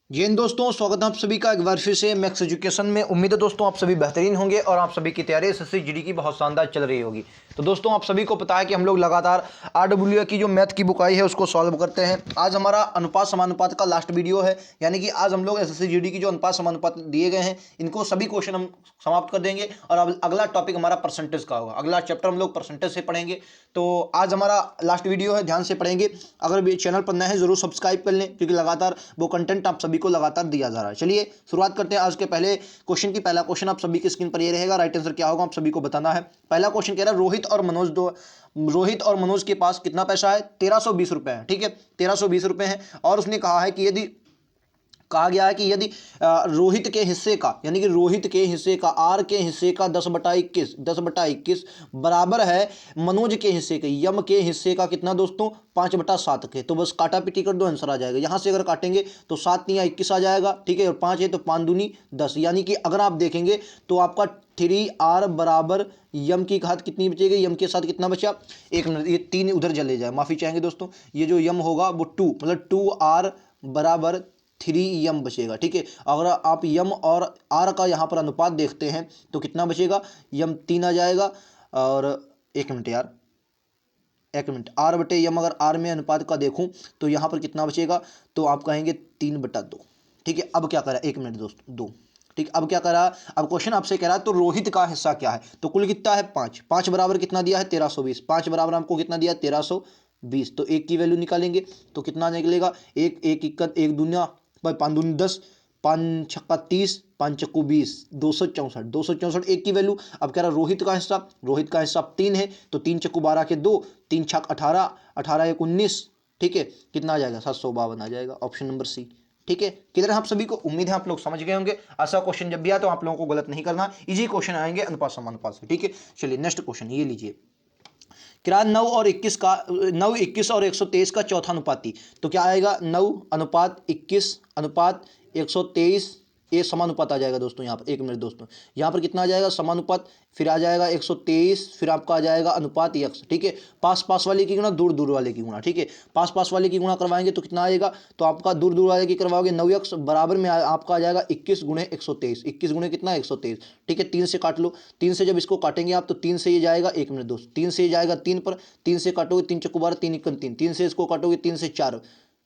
जी इन दोस्तों, स्वागत है आप सभी का एक बार फिर से मैक्स एजुकेशन में। उम्मीद है दोस्तों आप सभी बेहतरीन होंगे और आप सभी की तैयारी एसएससी जीडी की बहुत शानदार चल रही होगी। तो दोस्तों आप सभी को पता है कि हम लोग लगातार आरडब्ल्यूए की जो मैथ की बुक आई है उसको सॉल्व करते हैं। आज हमारा अनुपात समानुपात का लास्ट वीडियो है, यानी कि आज हम लोग एसएससी जीडी की जो अनुपात समानुपात दिए गए हैं इनको सभी क्वेश्चन हम समाप्त कर देंगे और अब अगला टॉपिक हमारा परसेंटेज का होगा। अगला चैप्टर हम लोग परसेंटेज से पढ़ेंगे। तो आज हमारा लास्ट वीडियो है, ध्यान से पढ़ेंगे। अगर भी चैनल पर नए हैं जरूर सब्सक्राइब कर लें, क्योंकि लगातार वो कंटेंट आप सभी को लगातार दिया जा रहा है। चलिए शुरुआत करते हैं आज के पहले क्वेश्चन की। पहला क्वेश्चन आप सभी की स्क्रीन पर ये रहेगा, राइट आंसर क्या होगा आप सभी को बताना है। पहला क्वेश्चन कह रहा है रोहित और मनोज के पास कितना पैसा है? 1320 रुपए है। ठीक है, 1320 रुपए है। और उसने कहा है कि यदि कहा गया है कि यदि रोहित के हिस्से का, यानी कि रोहित के हिस्से का, आर के हिस्से का 10/21 बराबर है मनोज के हिस्से के, यम के हिस्से का कितना दोस्तों? 5/7 के। तो बस काटा पीटी कर दो, आंसर आ जाएगा। यहां से अगर काटेंगे तो 7 या 21 आ जाएगा। ठीक है, और 5 है तो 5 दूनी 10, यानी कि अगर आप देखेंगे तो आपका 3r बराबर यम की घात कितनी बचेगी? यम के साथ कितना बचा? एक मिनट, ये 3 उधर चले जाए, माफी चाहेंगे दोस्तों। ये जो यम होगा वो 2, मतलब 2r बराबर 3m बचेगा। ठीक है, अगर आप यम और आर का यहाँ पर अनुपात देखते हैं तो कितना बचेगा? यम 3 आ जाएगा। और एक मिनट यार, एक मिनट, आर बटे यम, अगर आर में अनुपात का देखूं तो यहाँ पर कितना बचेगा? तो आप कहेंगे 3/2। ठीक है, अब क्या करा? एक मिनट दोस्तों, 2। ठीक, अब क्या करा? अब क्वेश्चन आपसे कह रहा है तो रोहित का हिस्सा क्या है? तो कुल कितना है? 5। 5 बराबर कितना दिया है? 1320। 5 बराबर हमको कितना दिया? 1320। तो एक की वैल्यू निकालेंगे तो कितना निकलेगा? एक एक इक्कत, एक दूना भाई 5 दूनी 10, 5 छक्का 30, 5 चक्कू 20, 264। 264 एक की वैल्यू। अब कह रहा रोहित का हिस्सा 3 है, तो 3 चक्कू 12 के 2, 3 छक 18, 18 एक 19। ठीक है, कितना आ जाएगा? 752 आ जाएगा। Option number C. ठीक है, क्लियर है आप सभी को? उम्मीद है आप लोग समझ गए होंगे। ऐसा क्वेश्चन जब भी आए तो आप लोगों को गलत नहीं करना, इजी क्वेश्चन आएंगे अनुपात समानुपात से। ठीक है, चलिए नेक्स्ट क्वेश्चन ये लीजिए। क्या 9, 21 और 123 का चौथा अनुपाती। तो क्या आएगा? 9 अनुपात 21 अनुपात 123, ये समानुपात आ जाएगा दोस्तों। यहाँ पर एक मिनट दोस्तों, यहाँ पर कितना आ जाएगा? समानुपात, फिर आ जाएगा 123, फिर आपका आ जाएगा अनुपात यक्स। ठीक है, पास पास वाले की गुणा, दूर दूर वाले की गुणा। ठीक है, पास पास वाले की गुणा करवाएंगे तो कितना आएगा? तो आपका दूर दूर वाले की करवाओगे 9x बराबर में आपका आ जाएगा 21 गुणे 123। 21 गुणे कितना? 123। ठीक है, 3 से काट लो। 3 से जब इसको काटेंगे आप तो 3 से ये जाएगा, एक मिनट दोस्त, 3 से ये जाएगा 3 पर, 3 से काटोगे 3 चक्कू 12, 3 इक्कन 3, 3 से इसको काटोगे 3 से 4,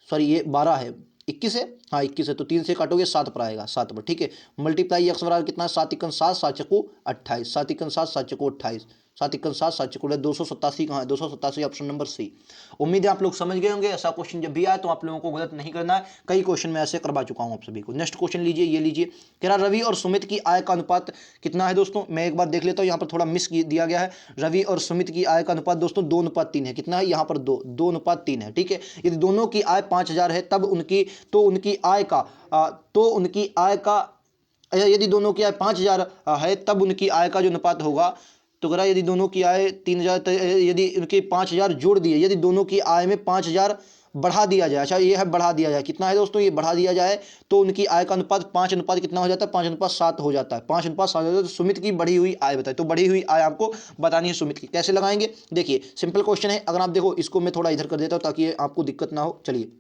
सॉरी ये 12 है, 21 है, हाँ 21 है, तो 3 से काटोगे 7 पर आएगा, 7 पर। ठीक है, मल्टीप्लाई एक्स बराबर कितना? 7 इक्कन 7, 7 चक्कू 28, 7 इक्कन 7, 7 चक्कू 28, 7 इक्कन 7, 7 चक्कू 287 कहाँ है? 287, ऑप्शन नंबर सी। उम्मीद है आप लोग समझ गए होंगे। ऐसा क्वेश्चन जब भी आए तो आप लोगों को गलत नहीं करना है। कई क्वेश्चन मैं ऐसे करवा चुका हूं आप सभी को। नेक्स्ट क्वेश्चन लीजिए, ये लीजिए। कह रहा रवि और सुमित की आय का अनुपात कितना है दोस्तों? मैं एक बार देख लेता हूं, यहाँ पर थोड़ा मिस दिया गया है। रवि और सुमित की आय का अनुपात दोस्तों 2:3 है। कितना है? यहाँ पर 2:3 है। ठीक है, यदि दोनों की आय 5000 है तब उनकी आय का यदि दोनों की आय 5000 है तब उनकी आय का जो अनुपात होगा, तो करा यदि दोनों की आय 3000, यदि उनके 5000 जोड़ दिए, यदि दोनों की आय में 5000 बढ़ा दिया जाए, अच्छा ये है बढ़ा दिया जाए, कितना है दोस्तों? ये बढ़ा दिया जाए तो उनकी आय का अनुपात 5 अनुपात कितना हो जाता है? 5:7 हो जाता है। 5:7 हो जाता है। तो सुमित की बढ़ी हुई आय बताए, तो बढ़ी हुई आय आपको बतानी है सुमित की। कैसे लगाएंगे? देखिए सिंपल क्वेश्चन है। अगर आप देखो, इसको मैं थोड़ा इधर कर देता हूँ ताकि आपको दिक्कत ना हो। चलिए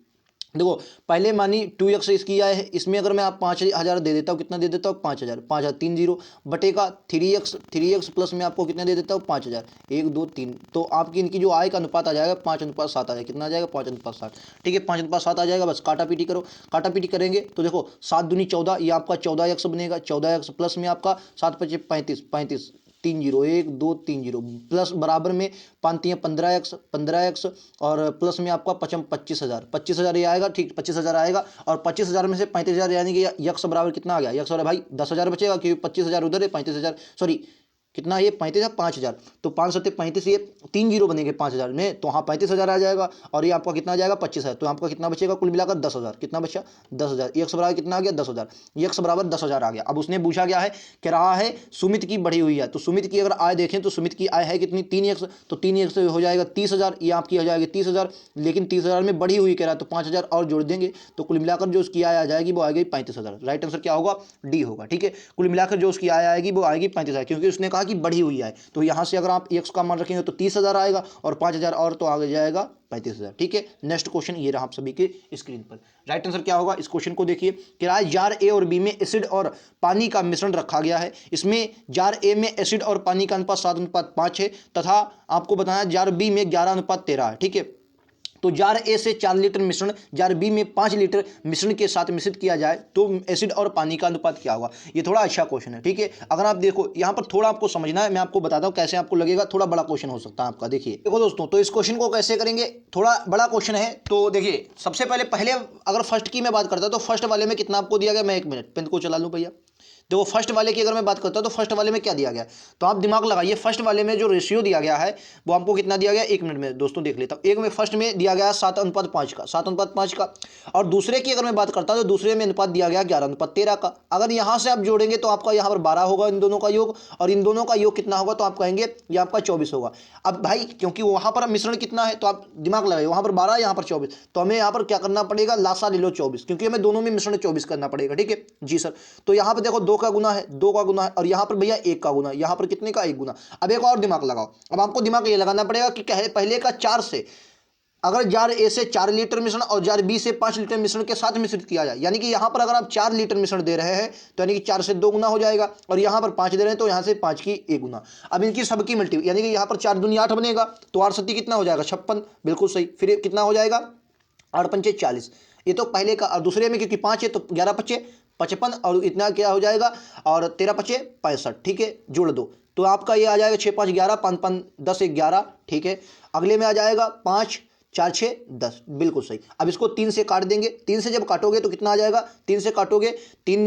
देखो, पहले मानी 2x इसकी आय है, इसमें अगर मैं आप 5000 दे देता हूँ, कितना दे देता हूँ? 5000, 5000 3 जीरो बटे का 3x प्लस में आपको कितना दे देता हूँ? 5000, 1 2 3, तो आपकी इनकी जो आय का अनुपात आ जाएगा 5:7 आ जाएगा। कितना आ जाएगा? 5:7। ठीक है, 5:7 आ जाएगा। बस काटा पीटी करो, काटा पीटी करेंगे तो देखो 7 दूनी 14, ये आपका 14x बनेगा। 14x प्लस में आपका 7 × 5 = 35, 3 जीरो, 1 2 3 जीरो, प्लस बराबर में 5 15x और प्लस में आपका 25,000 ये आएगा। ठीक, 25,000 आएगा। और 25,000 में से 35,000 यानी कि यक्स बराबर कितना आ गया? यक्स बराबर भाई 10,000 बचेगा, क्योंकि 25,000 उधर है, 35,000 सॉरी कितना? ये 35,000, 5,000, तो 5 7 35, ये 3 जीरो बनेंगे 5,000 में, तो हाँ 35,000 आ जाएगा। और ये आपका कितना आ जाएगा? 25,000, तो आपका कितना बचेगा कुल मिलाकर? 10,000। कितना बचा? 10,000। एक्स बराबर कितना आ गया? 10,000। एक्स बराबर 10,000 आ गया। अब उसने पूछा क्या है? कह रहा है सुमित की बढ़ी हुई है, तो सुमित की अगर आय देखें तो सुमित की आय है कितनी? 3x, तो 3x हो जाएगा 30,000, ये आपकी हो जाएगी 30,000, लेकिन 30,000 में बढ़ी हुई कह रहा है, तो 5,000 और जोड़ देंगे तो कुल मिलाकर जो उसकी आय आ जाएगी वो आएगी 35,000। राइट आंसर क्या होगा? डी होगा। ठीक है, कुल मिलाकर जो उसकी आय आएगी वो आएगी 35,000, क्योंकि उसने कहा कि बढ़ी हुई है। तो यहाँ से अगर आप x का मान रखेंगे तो 30,000 आएगा और 5,000 और तो आगे जाएगा 35,000। ठीक है, नेक्स्ट क्वेश्चन ये रहा आप सभी के स्क्रीन पर। राइट आंसर क्या होगा इस क्वेश्चन को देखिए कि जार ए और बी में एसिड और पानी का मिश्रण रखा गया है। इसमें जार ए में एसिड और पानी का अनुपात 7:5 है तथा आपको बताना जार बी में 11:13 है। ठीक है, तो जार ए से 4 लीटर मिश्रण जार बी में 5 लीटर मिश्रण के साथ मिश्रित किया जाए तो एसिड और पानी का अनुपात क्या होगा। ये थोड़ा अच्छा क्वेश्चन है। ठीक है, अगर आप देखो यहाँ पर थोड़ा आपको समझना है, मैं आपको बताता हूँ कैसे आपको लगेगा, थोड़ा बड़ा क्वेश्चन हो सकता है आपका। देखिए देखो दोस्तों, तो इस क्वेश्चन को कैसे करेंगे, थोड़ा बड़ा क्वेश्चन है। तो देखिए सबसे पहले अगर फर्स्ट की मैं बात करता हूँ तो फर्स्ट वाले में कितना आपको दिया गया, मैं 1 मिनट पेन को चला लूँ भैया। देखो फर्स्ट वाले की अगर मैं बात करता हूँ तो फर्स्ट वाले में क्या दिया गया, तो आप दिमाग लगाइए। फर्स्ट वाले में जो रेशियो दिया गया है वो हमको कितना दिया गया, 1 मिनट में दोस्तों देख लेता हूँ। एक में फर्स्ट में दिया गया 7:5 का, 7:5 का। और दूसरे की अगर मैं बात करता हूँ तो दूसरे में अनुपात दिया गया 11:13 का। अगर यहाँ से आप जोड़ेंगे तो आपका यहाँ पर 12 होगा इन दोनों का योग, और इन दोनों का योग कितना होगा तो आप कहेंगे ये आपका 24 होगा। अब भाई क्योंकि वहाँ पर मिश्रण कितना है तो आप दिमाग लगाइए, वहाँ पर 12 यहाँ पर 24, तो हमें यहाँ पर क्या करना पड़ेगा, लासा ले लो 24, क्योंकि हमें दोनों में मिश्रण 24 करना पड़ेगा। ठीक है जी सर, तो यहाँ पर देखो 2 का गुना है, 2 का गुना है, और यहाँ पर भैया 1 का गुना, यहाँ पर कितने का, 1 गुना। अब एक और दिमाग लगाओ, अब आपको दिमाग ये लगाना पड़ेगा कि पहले का 4 से अगर जार ए से 4 लीटर मिश्रण और जार बी से 5 लीटर मिश्रण के साथ मिश्रित किया जाए, यानी कि यहाँ पर अगर आप 4 लीटर मिश्रण दे रहे हैं तो यानी कि 4 से 2 गुना हो जाएगा, और यहाँ पर 5 दे रहे हैं तो यहाँ से 5 की 1 गुना। अब इनकी सबकी मल्टी यानी कि यहाँ पर 4 दूनी 8 बनेगा, तो 8 सत्ती कितना हो जाएगा, 56, बिल्कुल सही। फिर कितना हो जाएगा, 8 पंचे 40, ये तो पहले का। और दूसरे में क्योंकि 5 है तो 11 पचे 55, और इतना क्या हो जाएगा, और 13 पचे 65। ठीक है, जोड़ दो तो आपका ये आ जाएगा 6 5 11, 5 5 10 11। ठीक है, अगले में आ जाएगा 5 4 6 10, बिल्कुल सही। अब इसको 3 से काट देंगे, 3 से जब काटोगे तो कितना आ जाएगा, 3 से काटोगे 3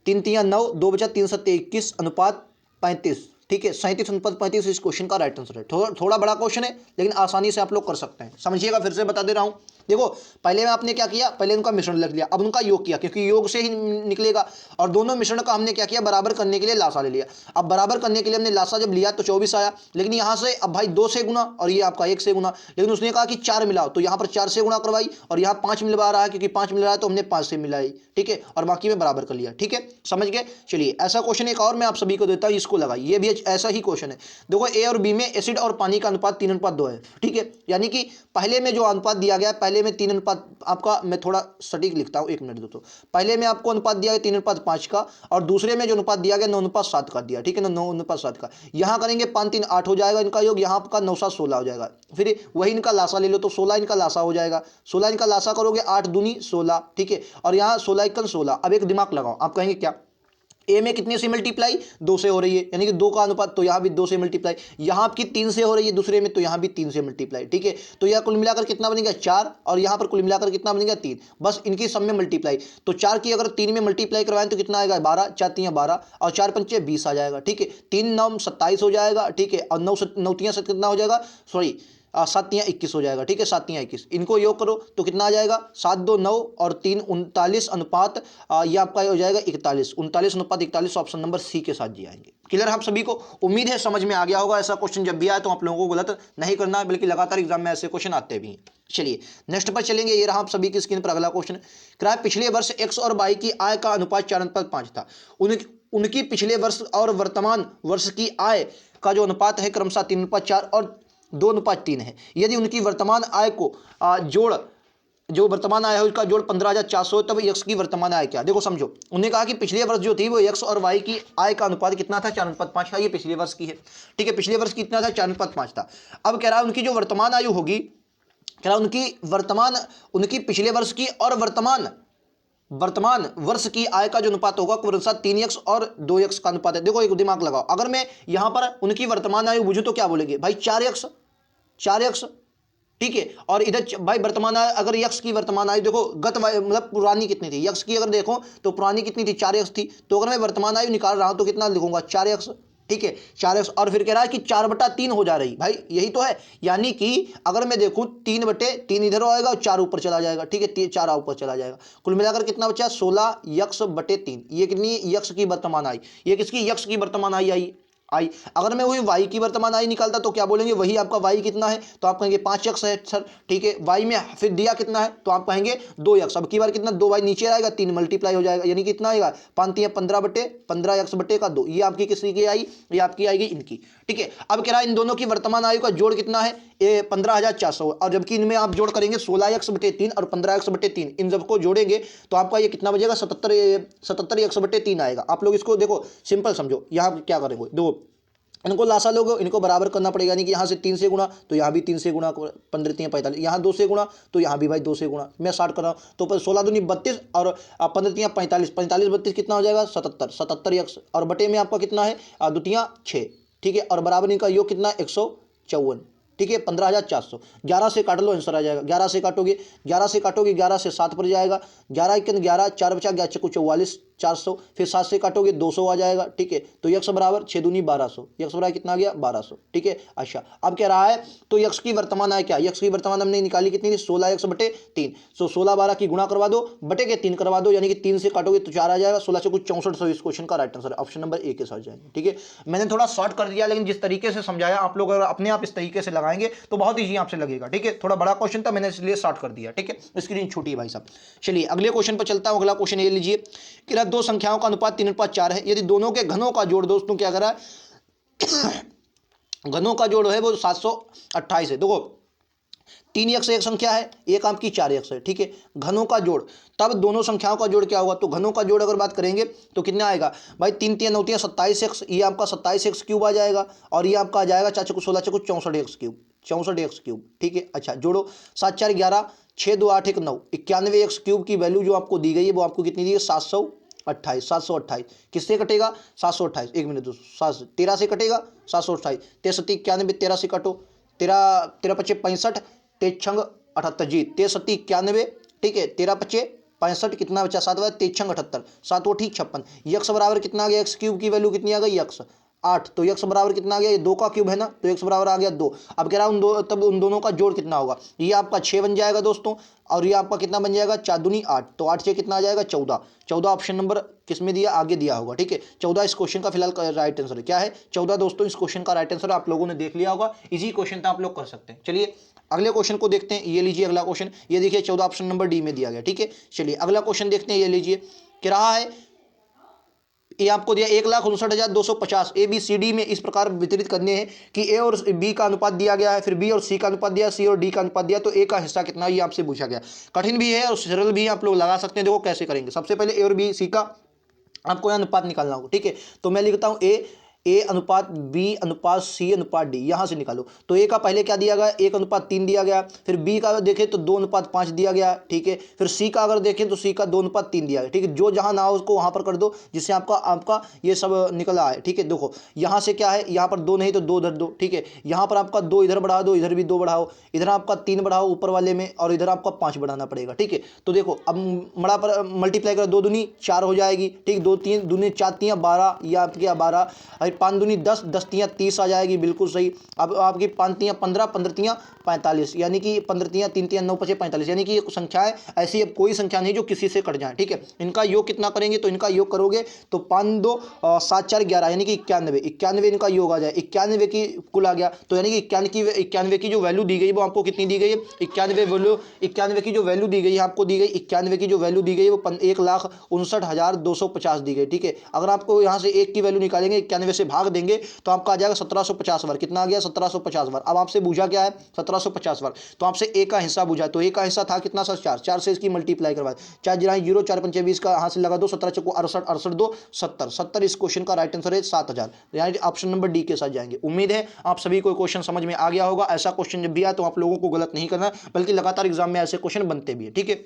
3 3 9, 2 बचा 3 7 21 अनुपात 35। ठीक है, 37:35 इस क्वेश्चन का राइट आंसर है। थोड़ा बड़ा क्वेश्चन है लेकिन आसानी से आप लोग कर सकते हैं। समझिएगा, फिर से बता दे रहा हूँ। देखो पहले में आपने क्या किया, पहले उनका मिश्रण लिख लिया, अब उनका योग किया क्योंकि योग से ही निकलेगा, और दोनों मिश्रण का हमने क्या किया, बराबर करने के लिए लासा ले लिया। अब बराबर करने के लिए हमने लासा जब लिया तो 24 आया, लेकिन यहाँ से अब भाई 2 से गुना और ये आपका 1 से गुना, लेकिन उसने कहा कि 4 मिलाओ, तो यहाँ पर 4 से गुणा करवाई, और यहाँ 5 मिलवा रहा है क्योंकि 5 मिल रहा है तो हमने 5 से मिलाई। ठीक है, और बाकी में बराबर कर लिया। ठीक है, समझ गए। चलिए ऐसा क्वेश्चन एक और मैं आप सभी को देता हूँ, इसको लगाइए, ये भी ऐसा ही क्वेश्चन है। देखो ए और बी में एसिड और पानी का अनुपात 3:2 है। ठीक है, यानी कि पहले में जो अनुपात दिया गया, पहले में 3 अनुपात आपका, मैं थोड़ा सटीक लिखता हूं, 1 मिनट दो। तो पहले में आपको अनुपात दिया गया 3:5 का, और दूसरे में जो अनुपात दिया गया 9:7 का दिया। ठीक है ना, 9:7 का। यहां करेंगे 5 3 8 हो जाएगा इनका योग, यहां का 9 7 16 हो जाएगा। फिर वही इनका लासा ले लो तो 16 इनका लासा हो जाएगा, 16 इनका लासा करोगे 8 दूनी 16। ठीक है, और यहाँ 16 1 16। अब एक दिमाग लगाओ, आप कहेंगे क्या, ए में कितने से मल्टीप्लाई, 2 से हो रही है, यानी कि 2 का अनुपात, तो यहाँ भी 2 से मल्टीप्लाई, यहाँ आपकी 3 से हो रही है दूसरे में, तो यहाँ भी 3 से मल्टीप्लाई। ठीक है, तो यह कुल मिलाकर कितना बनेगा 4, और यहाँ पर कुल मिलाकर कितना बनेगा 3, बस इनकी सब में मल्टीप्लाई। तो 4 की अगर 3 में मल्टीप्लाई करवाएं तो कितना आएगा 12, 4 3 12, और 4 पंचे 20 आ जाएगा। ठीक है, 3 9 27 हो जाएगा। ठीक है, और 9 3 7 कितना हो जाएगा, सॉरी 7 3 21 हो जाएगा। ठीक है, 7 3 21, इनको योग करो तो कितना आ जाएगा, 7 2 9 और 3 39 अनुपात ये आपका हो जाएगा 41, 39 अनुपात 41। ऑप्शन नंबर सी के साथ जी आएंगे। क्लियर है आप सभी को, उम्मीद है समझ में आ गया होगा। ऐसा क्वेश्चन जब भी आए तो आप लोगों को गलत नहीं करना है, बल्कि लगातार एग्जाम में ऐसे क्वेश्चन आते भी हैं। चलिए नेक्स्ट पर चलेंगे, ये रहा आप सभी की स्क्रीन पर अगला क्वेश्चन। पिछले वर्ष एक्स और वाई की आय का अनुपात 4:5 था। उनकी पिछले वर्ष और वर्तमान वर्ष की आय का जो अनुपात है क्रमशः 3:4 और 2:3 है। यदि उनकी वर्तमान आय को जो वर्तमान आय है उसका जोड़ 15,400 तब यक्स की वर्तमान आय क्या। देखो समझो, उन्होंने कहा कि पिछले वर्ष जो थी वो यक्स और वाई की आय का अनुपात कितना था, 4:5 था। ये पिछले वर्ष की है। ठीक है, पिछले वर्ष कितना था, 4:5 था। अब कह रहा है उनकी जो वर्तमान आयु होगी, कह रहा उनकी पिछले वर्ष की और वर्तमान वर्ष की आय का जो अनुपात होगा क्रमशः 3x और 2x का अनुपात है। देखो एक दिमाग लगाओ, अगर मैं यहां पर उनकी वर्तमान आयु बुझूं तो क्या बोलेंगे भाई, 4x। ठीक है, और इधर भाई वर्तमान आयु, अगर यक्स की वर्तमान आयु देखो मतलब पुरानी कितनी थी, यक्स की अगर देखो तो पुरानी कितनी थी, 4x थी। तो अगर मैं वर्तमान आयु निकाल रहा हूं तो कितना लिखूंगा, 4x। ठीक है, 4x, और फिर कह रहा है कि 4/3 हो जा रही, भाई यही तो है। यानी कि अगर मैं देखूं 3/3 इधर आएगा और 4 ऊपर चला जाएगा। ठीक है, 4 ऊपर चला जाएगा। कुल मिलाकर कितना बचा, 16 यक्स/3। ये कितनी, यक्स की वर्तमान आई, ये किसकी, यक्स की वर्तमान आई। आई। अगर मैं वही y की वर्तमान आई निकालता तो क्या बोलेंगे, वही आपका y कितना है, तो आप कहेंगे 5x है सर, ठीक है। y में फिर दिया कितना है, तो आप कहेंगे 2x। अब की बार कितना, 2y नीचे आएगा, 3 मल्टीप्लाई हो जाएगा, यानी कितना आएगा 5 या 15/15x/2। ये आपकी किसकी की आई, ये आपकी आएगी इनकी, ठीक है। अब कह रहा है इन दोनों की वर्तमान आयु का जोड़ कितना है, ये 15,400, और जबकि इनमें आप जोड़ करेंगे 16x/3 और 15x/3, इन सबको जोड़ेंगे तो आपका ये कितना बचेगा, 77x/3 आएगा। आप लोग इसको देखो सिंपल समझो, यहाँ क्या करेंगे, देखो इनको लासा लोग, इनको बराबर करना पड़ेगा, यानी कि यहाँ से 3 से गुणा तो यहाँ भी 3 से गुणा, 15 45, यहाँ 2 से गुणा तो यहाँ भी भाई 2 से गुणा। मैं 60 कर रहा हूँ तो 16 दूनी 32 और 15 45, 45 32 कितना हो जाएगा 77, 77x, और बटे में आपका कितना है द्वितीय 6, ठीक है। और बराबर इनका योग कितना 154, ठीक है। 15,400, 11 से काट लो आंसर आ जाएगा। 11 से काटोगे, 11 से काटोगे, 11 से 7 पर जाएगा, 11 1 11, 4 बचा 11 चक्कू 44, 400, फिर 7 से काटोगे 200 आ जाएगा, ठीक है। तो यक्स बराबर 6 दूनी 1200, यक्स बराबर कितना आ गया 1200, ठीक है। अच्छा अब कह रहा है तो यक्स की वर्तमान आय क्या, यक्स की वर्तमान हमने निकाली कितनी थी 16x/3, तो 16 12 की गुणा करवा दो, बटे के 3 करवा दो, यानी कि 3 से काटोगे तो 4 आ जाएगा, 16 से कुछ 64। इस क्वेश्चन का right answer option number A के साथ जाएंगे, ठीक है। मैंने थोड़ा शॉर्ट कर दिया, लेकिन जिस तरीके से समझाया आप लोग अगर अपने आप इस तरीके से लगाएंगे तो बहुत ईजी आपसे लगेगा, ठीक है। थोड़ा बड़ा क्वेश्चन था, मैंने इसलिए शॉर्ट कर दिया, ठीक है। स्क्रीन छोटी है भाई साहब। चलिए अगले क्वेश्चन पर चलता हूं। अगला क्वेश्चन ये लीजिए कि दो संख्याओं का अनुपात 3:4 है, यदि दोनों के घनों का जोड़ दोस्तों क्या कर रहा है घनों का जोड़ है वो 728 है। देखो 3x एक संख्या है, एक आपकी 4x है, ठीक है। घनों का जोड़, तब दोनों संख्याओं का जोड़ क्या होगा, तो घनों का जोड़ अगर बात करेंगे तो कितना आएगा भाई 3 3 9 3 27x, ये आपका 27x³ आ जाएगा, और ये आपका आ जाएगा 4 चक्कू 16 चक्कू 64x³, 64x³, ठीक है। अच्छा जोड़ो 7 4 11, 6 2 8 1 9, 91x³ की वैल्यू जो आपको दी गई है वो आपको कितनी दी है 728, 728 किससे कटेगा 728, 1 मिनट दोस्तों, 13 से कटेगा 728, 63 91, 13 से काटो, 13 13 पच्चे 65, 13 78 जी, 63 91, ठीक है। 13 पच्चे 65 कितना बचा 7 बचा 13 78, 7 ठीक 56। यक्स बराबर कितना आ गया, x³ की वैल्यू कितनी आ गई यक्स 8, तो यक्स बराबर कितना आ गया, ये 2 का क्यूब है ना, तो यक्स बराबर आ गया 2। अब कह रहा हूं तब उन दोनों का जोड़ कितना होगा, ये आपका 6 बन जाएगा दोस्तों, और ये आपका कितना बन जाएगा 4 दूनी 8, तो 8 से कितना आ जाएगा 14, 14 ऑप्शन नंबर किस में दिया, आगे दिया होगा, ठीक है। 14 इस क्वेश्चन का फिलहाल राइट आंसर है, क्या है 14 दोस्तों इस क्वेश्चन का राइट आंसर, आप लोगों ने देख लिया होगा, इजी क्वेश्चन था, आप लोग कर सकते हैं। चलिए अगले क्वेश्चन को देखते हैं, ये लीजिए अगला क्वेश्चन, ये देखिए 14 ऑप्शन नंबर डी में दिया गया, ठीक है। चलिए अगला क्वेश्चन देखते हैं, ये लीजिए कह रहा है ये आपको दिया 1,59,250 ABCD में इस प्रकार वितरित करने हैं कि ए और बी का अनुपात दिया गया है, फिर बी और सी का अनुपात दिया, सी और डी का अनुपात दिया, तो ए का हिस्सा कितना ये आपसे पूछा गया। कठिन भी है और सरल भी है, आप लोग लगा सकते हैं। देखो कैसे करेंगे, सबसे पहले ए और बी सी का आपको यहाँ अनुपात निकालना होगा, ठीक है। तो मैं लिखता हूँ ए अनुपात बी अनुपात सी अनुपात डी, यहाँ से निकालो। तो ए का पहले क्या दिया गया 1:3 दिया गया, फिर बी का देखें तो 2:5 दिया गया, ठीक है। फिर सी का अगर देखें तो सी का 2:3 दिया गया, ठीक है। जो जहाँ ना हो उसको वहाँ पर कर दो, जिससे आपका ये सब निकला है, ठीक है। देखो यहाँ से क्या है, यहाँ पर 2 नहीं तो 2 इधर दो, ठीक है। यहाँ पर आपका 2 इधर बढ़ा दो, इधर भी 2 बढ़ाओ, इधर आपका 3 बढ़ाओ ऊपर वाले में, और इधर आपका 5 बढ़ाना पड़ेगा, ठीक है। तो देखो अब मड़ा पर मल्टीप्लाई करो, 2 दूनी 4 हो जाएगी, ठीक। 2 3 दूनी 4 3 12, या आपके 12, 5 दूनी 10, 10 3 30 आ जाएगी, बिल्कुल सही। अब आपकी 5 3 15, 15 3 45, यानी कि 15 3 3 3 9 5 45, यानी कि ये संख्या है ऐसी, अब कोई संख्या नहीं जो किसी से कट जाए, ठीक है। इनका योग कितना करेंगे, तो इनका योग करोगे तो 5 2 7 4 11, यानी कि 91, 91 इनका योग आ जाए, 91 की कुल आ गया, तो यानी कि 91 की जो वैल्यू दी गई वो आपको कितनी दी गई है 91 की जो वैल्यू दी गई है आपको दी गई 91 की जो वैल्यू दी गई है वो 1,59,250 दी गई, ठीक है। अगर आपको यहाँ से 1 की वैल्यू निकालेंगे, 91 से भाग देंगे तो आपका आ जाएगा 1750 बार, कितना आ गया 1750 बार। अब आपसे पूछा क्या है 1750 बार, तो आपसे ए का हिस्सा पूछा, तो ए का हिस्सा था कितना सर 4, 4 से इसकी मल्टीप्लाई करवा, 4 0 0 4 5 20 का यहाँ से लगा दो, 17 चक्को 68 68 2 70 70, इस क्वेश्चन का राइट आंसर है 7000, यानी ऑप्शन नंबर डी के साथ जाएंगे। उम्मीद है आप सभी को क्वेश्चन समझ में आ गया होगा। ऐसा क्वेश्चन जब भी आए तो आप लोगों को गलत नहीं करना, बल्कि लगातार एग्जाम में ऐसे क्वेश्चन बनते भी है, ठीक है।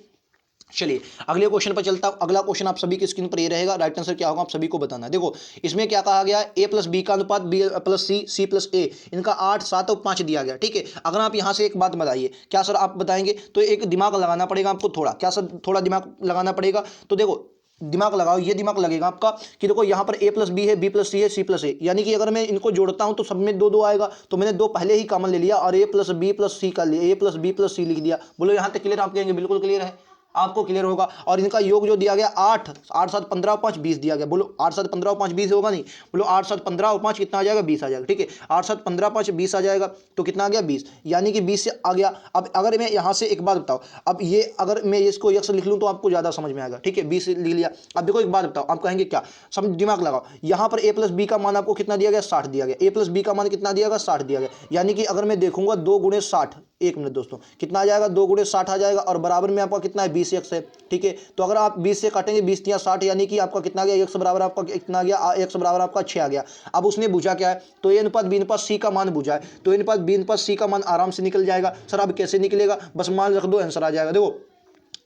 चलिए अगले क्वेश्चन पर चलता हूं। अगला क्वेश्चन आप सभी की स्क्रीन पर ये रहेगा, राइट आंसर क्या होगा आप सभी को बताना है। देखो इसमें क्या कहा गया, ए प्लस बी का अनुपात बी प्लस सी, सी प्लस ए, इनका 8 7 और 5 दिया गया, ठीक है। अगर आप यहां से एक बात बताइए, क्या सर आप बताएंगे, तो एक दिमाग लगाना पड़ेगा आपको थोड़ा, क्या सर थोड़ा दिमाग लगाना पड़ेगा। तो देखो दिमाग लगाओ, ये दिमाग लगेगा आपका कि देखो यहाँ पर ए प्लस बी है, बी प्लस सी है, सी प्लस ए, यानी कि अगर मैं इनको जोड़ता हूँ तो सब में 2 2 आएगा, तो मैंने 2 पहले ही कॉमन ले लिया और ए प्लस बी प्लस सी का लिया, ए प्लस बी प्लस सी लिख दिया। बोलो यहाँ तक क्लियर, आप कहेंगे बिल्कुल क्लियर है, आपको क्लियर होगा। और इनका योग जो दिया गया 8 8 7 15 और 5 20 दिया गया। बोलो 8 7 15 और 5 20 होगा नहीं? बोलो 8 7 15 और 5 कितना आ जाएगा? 20 आ जाएगा। ठीक है, 8 7 15 5 20 आ जाएगा, तो कितना आ गया? 20, यानी कि 20 से आ गया। अब अगर मैं यहाँ से एक बात बताओ, अब ये अगर मैं इसको यक्स लिख लूँ तो आपको ज़्यादा समझ में आएगा। ठीक है, 20 लिख लिया। अब देखो एक बात बताओ, आप कहेंगे क्या, समझ दिमाग लगाओ। यहाँ पर a प्लस बी का मान आपको कितना दिया गया? 60 दिया गया। a प्लस बी का मान कितना दिया गया? 60 दिया गया। यानी कि अगर मैं देखूंगा 2 गुणे 60, एक मिनट दोस्तों, कितना आ जाएगा? 2 गुणे 60 आ जाएगा, और बराबर में आपका कितना है? 20 एक्स है। ठीक है, तो अगर आप 20 से काटेंगे, 20 या 60, यानी कि आपका कितना गया? एक्स बराबर आपका कितना गया? एक्स बराबर आपका 6 आ गया। अब उसने पूछा क्या है? तो ए अनुपात बी अनुपात सी का मान पूछा है, तो ए अनुपात बी अनुपात सी का मान आराम से निकल जाएगा। सर अब कैसे निकलेगा? बस मान रख दो, आंसर आ जाएगा। देखो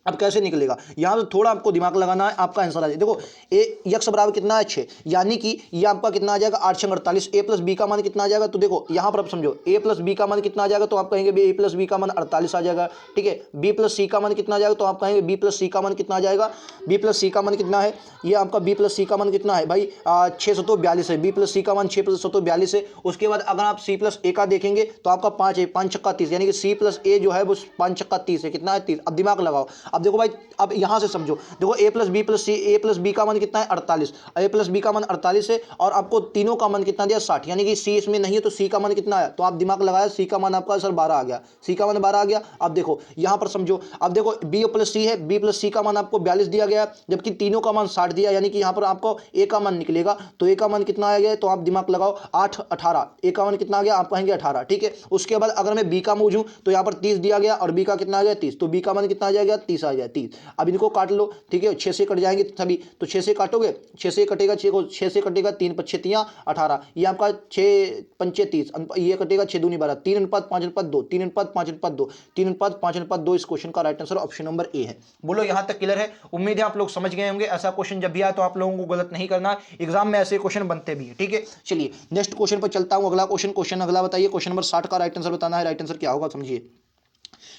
अब कैसे निकलेगा, यहाँ तो थोड़ा आपको दिमाग लगाना है, आपका आंसर आ जाए। देखो ए यक्स बराबर कितना है? 6, यानी कि ये आपका कितना आ जाएगा? 8 6 48। ए प्लस बी का मान कितना आ जाएगा? तो देखो यहाँ पर आप समझो, ए प्लस बी का मान कितना आ जाएगा? तो आप कहेंगे ए प्लस बी का मान 48 आ जाएगा। ठीक है, बी प्लस सी का मान कितना आ जाएगा? तो आप कहेंगे बी प्लस सी का मान कितना आ जाएगा? बी प्लस सी का मान कितना है? ये आपका बी प्लस सी का मान कितना है भाई? 642 है। बी प्लस सी का मान 642 है। उसके बाद अगर आप सी प्लस ए का देखेंगे तो आपका 5 है, 5 छक्का 30, यानी कि सी प्लस ए जो है वो 5 छक्का 30 है। कितना है? 30। अब दिमाग लगाओ, अब देखो भाई, अब यहां से समझो, देखो ए प्लस बी प्लस सी, ए प्लस बी का मान कितना है? 48, ए प्लस बी का मान 48 है, और आपको तीनों का मान कितना दिया? 60, यानी कि सी इसमें नहीं है, तो सी का मान कितना है? तो आप दिमाग लगाया, सी का मान आपका सर 12 आ गया। सी का मान 12 आ गया। अब देखो यहां पर समझो, अब देखो बी प्लस सी है, बी प्लस सी का मान आपको 42 दिया गया, जबकि तीनों का मान 60 दिया, यानी कि यहां पर आपको ए का मान निकलेगा, तो ए का मान कितना आ गया? तो आप दिमाग लगाओ, 8 18, ए का मान कितना आ गया? आप कहेंगे 18। ठीक है, उसके बाद अगर मैं बी का मूझूं तो यहां पर 30 दिया गया, और बी का कितना आ गया? 30, तो बी का मान कितना आ जाएगा? 30 आ गया, 30। अब इनको काट लो। ठीक है, 6 से कट जाएंगे सभी, तो 6 से काटोगे, 6 से कटेगा, 6 को 6 से कटेगा, 3 5 6 18, ये आपका 6 पंचे 30, ये कटेगा 6 दूनी 12, 3 अनुपात 5 अनुपात 2, 3 अनुपात 5 अनुपात 2, 3 अनुपात 5 अनुपात 2। इस क्वेश्चन का right answer option number A है। बोलो यहां तक क्लियर है? उम्मीद है आप लोग समझ गए होंगे। ऐसा क्वेश्चन जब भी आए तो आप लोगों को गलत नहीं करना, एग्जाम में ऐसे क्वेश्चन बनते भी है। ठीक है, चलिए नेक्स्ट क्वेश्चन पर चलता हूं। अगला क्वेश्चन अगला बताइए, क्वेश्चन नंबर 60 का राइट आंसर बताना है। राइट आंसर क्या होगा समझिए।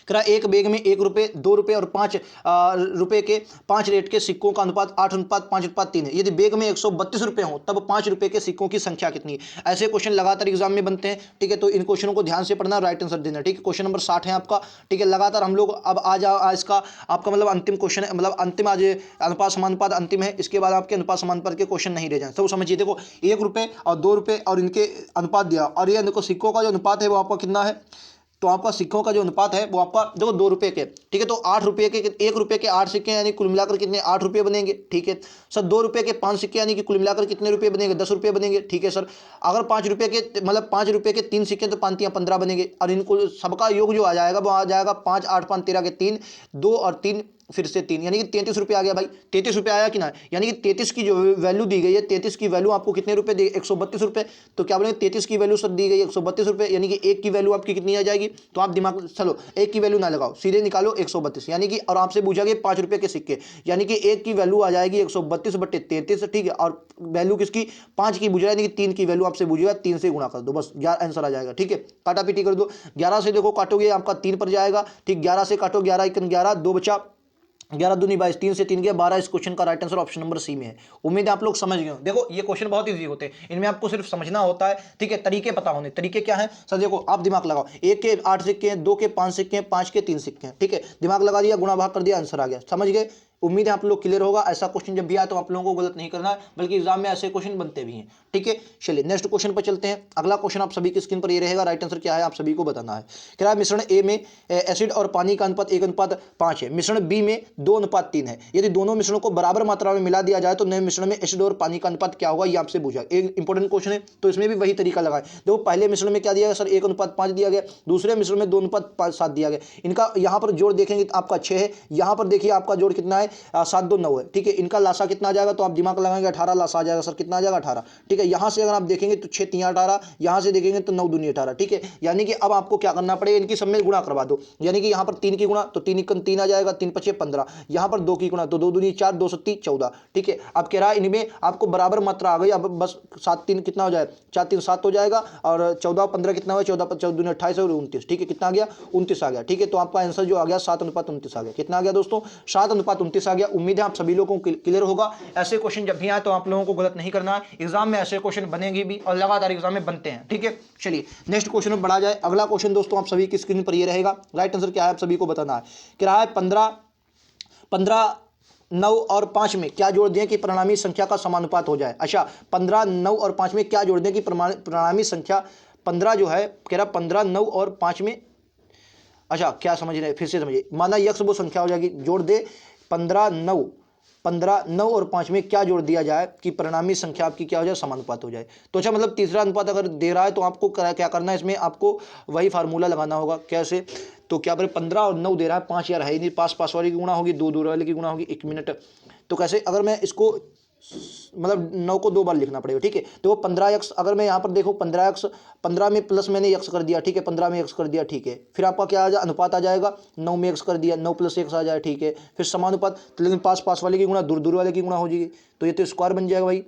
करा एक बैग में 1 रुपये, 2 रुपये और 5 रुपये के 5 रेट के सिक्कों का अनुपात 8 अनुपात 5 अनुपात 3 है। यदि बैग में 132 रुपये हो तब 5 रुपये के सिक्कों की संख्या कितनी है? ऐसे क्वेश्चन लगातार एग्जाम में बनते हैं। ठीक है, तो इन क्वेश्चनों को ध्यान से पढ़ना, राइट आंसर देना। ठीक है, क्वेश्चन नंबर 60 है आपका। ठीक है, लगातार हम लोग अब आज का आपका मतलब अंतिम क्वेश्चन है, मतलब अंतिम आज अनुपात समानुपात अंतिम है। इसके बाद आपके अनुपात समानुपात के क्वेश्चन नहीं रह जाए। तो समझिए, देखो 1 रुपये और 2 रुपये और इनके अनुपात दिया, और ये देखो सिक्कों का जो अनुपात है वो आपका कितना है? तो आपका सिक्कों का जो अनुपात है वो आपका देखो 2 रुपये के। ठीक है, तो 8 रुपये के 1 रुपये के 8 सिक्के, यानी कुल मिलाकर कितने? 8 रुपये बनेंगे। ठीक है सर, 2 रुपये के 5 सिक्के, यानी कि कुल मिलाकर कितने रुपये बनेंगे? 10 रुपये बनेंगे। ठीक है सर, अगर 5 रुपये के मतलब 5 रुपये के 3 सिक्के तो 5 15 बनेंगे, और इनको सबका योग जो आ जाएगा वो आ जाएगा 5 8 5 13 के 3, 2 और 3 फिर से 3, यानी कि 33 रुपये आ गया भाई। 33 रुपये आया कि ना? यानी कि 33 की जो वैल्यू दी गई है, 33 की वैल्यू आपको कितने रुपये दी? 132 रुपये। तो क्या बोलेंगे? 33 की वैल्यू सर दी गई 132 रुपये, यानी कि एक की वैल्यू आपकी कितनी आ जाएगी? तो आप दिमाग चलो, एक की वैल्यू ना लगाओ, सीधे निकालो 132, यानी कि और आपसे पूछा गया 5 रुपये के सिक्के, यानी कि एक की वैल्यू आ जाएगी 132/33। ठीक है, और वैल्यू किसकी? 5 की पूछ रहा है, यानी कि 3 की वैल्यू आपसे पूछेगा, 3 से गुणा कर दो, बस आंसर आ जाएगा। ठीक है, काटा पीटी कर दो। 11 से देखो काटोगे आपका 3 पर जाएगा। ठीक, 11 से काटो, 11 1 11, 2 बचा, 11 दूनी 22, 3 से 3 गया 12। इस क्वेश्चन का right answer option number C में है। उम्मीद है आप लोग समझ गए हो। देखो ये क्वेश्चन बहुत इजी होते हैं, इनमें आपको सिर्फ समझना होता है। ठीक है, तरीके पता होने। तरीके क्या है सर? देखो आप दिमाग लगाओ, 1 के 8 सिक्के हैं, 2 के 5 सिक्के हैं, 5 के 3 सिक्के हैं। ठीक है, दिमाग लगा दिया, गुणा भाग कर दिया, आंसर आ गया। समझ गए? उम्मीद है आप लोग क्लियर होगा। ऐसा क्वेश्चन जब भी आए तो आप लोगों को गलत नहीं करना है, बल्कि एग्जाम में ऐसे क्वेश्चन बनते भी हैं। ठीक है, चलिए नेक्स्ट क्वेश्चन पर चलते हैं। अगला क्वेश्चन आप सभी की स्क्रीन पर ये रहेगा। राइट आंसर क्या है आप सभी को बताना है। क्या है? मिश्रण ए में एसिड और पानी का अनुपात 1:5 है। मिश्रण बी में 2:3 है। यदि दोनों मिश्रणों को बराबर मात्रा में मिला दिया जाए तो नए मिश्रण में एसिड और पानी का अनुपात क्या होगा? ये आपसे पूछा। एक इंपॉर्टेंट क्वेश्चन है, तो इसमें भी वही तरीका लगाए। देखो पहले मिश्रण में क्या दिया गया सर? 1:5 दिया गया। दूसरे मिश्रण में 2:7 दिया गया। इनका यहाँ पर जोड़ देखेंगे तो आपका 6 है। यहाँ पर देखिए आपका जोड़ कितना है? 7 2 9 है। ठीक है, इनका लासा कितना आ जाएगा? तो आप दिमाग लगाएंगे 18 लासा आ जाएगा सर। कितना आ जाएगा? 18। ठीक है, यहाँ से अगर आप देखेंगे तो 6 3 18, यहाँ से देखेंगे तो 9 दूनी 18। ठीक है, यानी कि अब आपको क्या करना पड़ेगा? इनकी सब में गुणा करवा दो, यानी कि यहाँ पर 3 की गुणा तो 3 1 3 आ जाएगा, 3 5 15। यहाँ पर 2 की गुणा तो 2 दूनी 4, 2 7 14। ठीक है, अब कह रहा है इनमें आपको बराबर मात्रा आ गई। अब बस 7 3 कितना हो जाएगा? 4 3 7 हो जाएगा, और 14 15 कितना हुआ? 14 14 दूनी 28 और 29। ठीक है, कितना आ गया? 29 आ गया। ठीक है, तो आपका आंसर जो आ गया 7:29 आ गया। कितना आ गया दोस्तों? 7:29 आ गया। उम्मीद है आप सभी लोगों को क्लियर होगा। ऐसे क्वेश्चन जब भी आए तो आप लोगों को गलत नहीं करना है। एग्जाम में ऐसे क्वेश्चन बनेंगे भी, और लगातार एग्जाम में बनते हैं। ठीक है, चलिए नेक्स्ट क्वेश्चन में बढ़ा जाए। अगला क्वेश्चन दोस्तों आप सभी की स्क्रीन पर ये रहेगा। राइट आंसर क्या है आप सभी को बताना है। क्या है? 15, 9 और 5 में क्या जोड़ दें कि परिणामी संख्या का समानुपात हो जाए। अच्छा, 15, 9 और 5 में क्या जोड़ दें कि परिणामी संख्या 15 जो है, कह रहा 15, 9 और 5 में। अच्छा, क्या समझ रहे हैं, फिर से समझिए। माना यक्स वो संख्या हो जाएगी, जोड़ दे 15, 9 और 5 में क्या जोड़ दिया जाए कि परिणामी संख्या आपकी क्या हो जाए, समानुपात हो जाए। तो अच्छा, मतलब तीसरा अनुपात अगर दे रहा है तो आपको क्या करना है, इसमें आपको वही फार्मूला लगाना होगा। कैसे, तो क्या करें, 15 और 9 दे रहा है, 5 यार है ही नहीं, पास पास वाली की गुणा होगी, 2 दूर वाले की गुणा होगी। 1 मिनट, तो कैसे, अगर मैं इसको मतलब 9 को 2 बार लिखना पड़ेगा, ठीक है। तो वो 15x, अगर मैं यहाँ पर देखूँ 15x, 15 में प्लस मैंने x कर दिया, ठीक है, 15 में x कर दिया, ठीक है। फिर आपका क्या आ जाए, अनुपात आ जाएगा, 9 में x कर दिया, 9 + x आ जाए, ठीक है। फिर समानुपात, तो लेकिन पास पास वाले की गुणा दूर दूर वाले की गुणा हो जाएगी, तो ये तो स्क्वायर बन जाएगा भाई,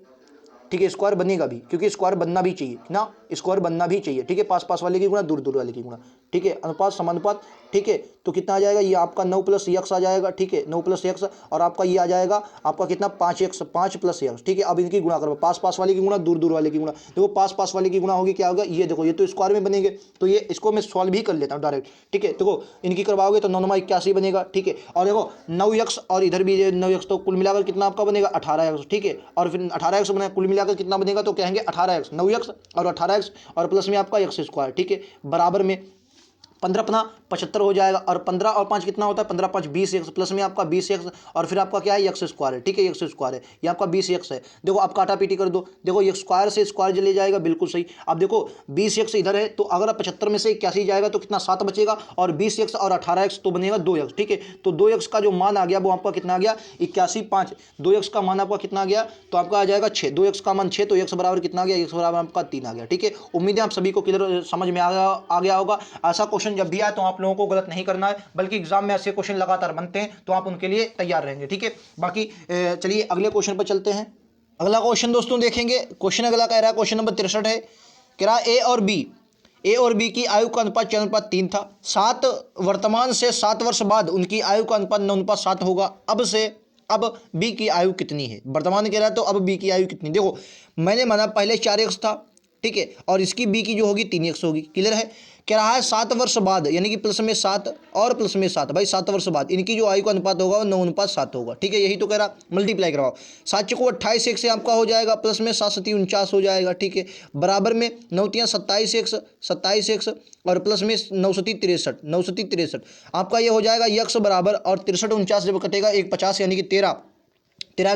ठीक है। स्क्वायर बनेगा भी, क्योंकि स्क्वायर बनना भी चाहिए ना, स्क्वायर बनना भी चाहिए, ठीक है। पास पास वाले की गुणा दूर दूर वाले की गुणा, ठीक है। अनुपात समानुपात, ठीक है। तो कितना आ जाएगा, ये आपका 9 + x आ जाएगा, ठीक है, 9 + x, और आपका ये आ जाएगा आपका कितना, 5x, 5 + x, ठीक है। अब इनकी गुणा करो, पास पास वाले की गुणा दूर दूर वाले की गुणा, देखो पास पास वाले की गुणा होगी, क्या होगा, ये देखो, ये तो स्क्वायर में बनेंगे, तो ये इसको मैं सॉल्व भी कर लेता हूँ डायरेक्ट, ठीक है। देखो इनकी करवाओगे तो 9 9 81 बनेगा, ठीक है। और देखो 9x और इधर भी 9x, तो कुल मिलाकर कितना आपका बनेगा, 18x, ठीक है। और फिर 18x बनेगा, कुल मिलाकर कितना बनेगा, तो कहेंगे 18x, 9x और 18x और प्लस में आपका x², ठीक है, बराबर में 15 अपना 75 हो जाएगा। और 15 और 5 कितना होता है, 15 5 20x, प्लस में आपका 20x, और फिर आपका क्या है, x² है, ठीक है, x² है, ये आपका 20x है। देखो आप काटा पीटी कर दो, देखो ये स्क्वायर से स्क्वायर चले जाएगा, बिल्कुल सही। अब देखो 20x इधर है, तो अगर 75 में से 81 जाएगा तो कितना, 7 बचेगा, और 20x और 18x तो बनेगा 2x, ठीक है। तो 2x का जो मान आ गया वो आपका कितना आ गया, 81, 5, 2x का मान आपका कितना आ गया, तो आपका आ जाएगा 6, 2x का मान 6, तो x बराबर कितना आ गया, x बराबर आपका 3 आ गया, ठीक है। उम्मीद है आप सभी को क्लियर समझ में आ गया होगा। ऐसा क्वेश्चन जब भी आए तो आप लोगों को गलत नहीं करना है, बल्कि एग्जाम में ऐसे क्वेश्चन लगातार बनते हैं, तो आप उनके लिए तैयार रहेंगे, ठीक है। बाकी चलिए अगले क्वेश्चन पर चलते हैं। अगला क्वेश्चन दोस्तों देखेंगे, क्वेश्चन अगला कह रहा है, क्वेश्चन नंबर 63 है, कह रहा ए और बी की आयु का अनुपात 4:3 था। 7 वर्तमान से 7 वर्ष बाद उनकी आयु का अनुपात 9:7 होगा। अब बी की आयु कितनी है, वर्तमान कह रहा है, तो अब बी की आयु कितनी। देखो मैंने माना पहले 4x था, ठीक है, और इसकी बी की जो होगी 3x होगी, क्लियर है। कह रहा है 7 वर्ष बाद, यानी कि प्लस में 7 और प्लस में 7, भाई 7 वर्ष बाद इनकी जो आयु का अनुपात होगा वो 9:7 होगा, ठीक है। यही तो कह रहा, मल्टीप्लाई करवाओ, 7 को 28 एक से आपका हो जाएगा, प्लस में 7 7 49 हो जाएगा, ठीक है, बराबर में 9 3 27 x और प्लस में 9 7 63 आपका ये हो जाएगा यक्स बराबर, और 63 49 जब कटेगा 1 50, यानी कि 13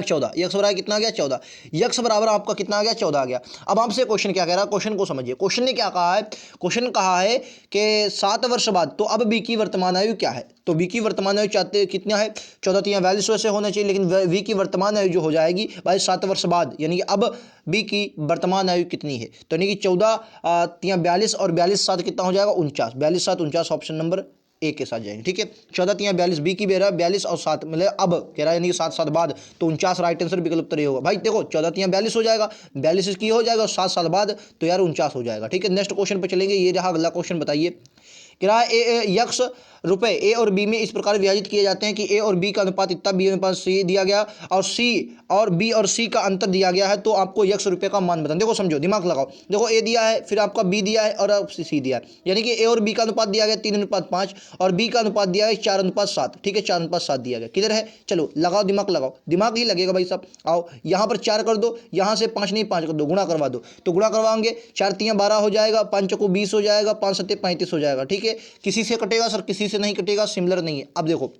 14, यक्स बराबर कितना आ गया, 14, यक्स बराबर आपका कितना आ गया, 14 आ गया। अब आपसे क्वेश्चन क्या कह रहा है, क्वेश्चन को समझिए। क्वेश्चन ने क्या कहा है, क्वेश्चन कहा है कि 7 वर्ष बाद, तो अब बी की वर्तमान आयु क्या है, तो बी की वर्तमान आयु चाहते कितना है, 14 3 42 वैसे होना चाहिए, लेकिन वी की वर्तमान आयु जो हो जाएगी भाई 7 वर्ष बाद, यानी कि अब बी की वर्तमान आयु कितनी है, तो यानी कि 14 3 42 और 42 7 कितना हो जाएगा, 49, 42 7 49 ऑप्शन नंबर एक के साथ जाएंगे, ठीक है। 14 3 42, बी की बेरा 42 और 7 मतलब अब कह रहा है, यानी कि 7 7 बाद, तो 49 राइट आंसर विकल्प उत्तर होगा। भाई देखो 14 3 42 हो जाएगा, 42 इसकी हो जाएगा, और 7 7 बाद तो यार 49 हो जाएगा, ठीक है। नेक्स्ट क्वेश्चन पर चलेंगे, ये रहा अगला क्वेश्चन, बताइए। कह रहा है यक्स रुपए ए और बी में इस प्रकार विभाजित किए जाते हैं कि ए और बी का अनुपात इतना, बी अनुपात सी दिया गया, और सी और बी और सी का अंतर दिया गया है, तो आपको यक्स रुपए का मान बताना। देखो समझो, दिमाग लगाओ, देखो ए दिया है, फिर आपका बी दिया है, और सी दिया है, यानी कि ए और बी का अनुपात दिया गया 3:5 और बी का अनुपात दिया है 4:7, ठीक है, 4:7 दिया गया, किधर है, चलो लगाओ, दिमाग लगाओ, दिमाग ही लगेगा भाई साहब। आओ यहाँ पर 4 कर दो, यहाँ से 5 नहीं 5 कर दो, गुणा करवा दो, तो गुणा करवाएंगे, 4 3 12 हो जाएगा, 5 को 20 हो जाएगा, 5 7 35 हो जाएगा, ठीक है। किसी से कटेगा सर, किसी से नहीं कटेगा, सिमिलर नहीं है। अब देखो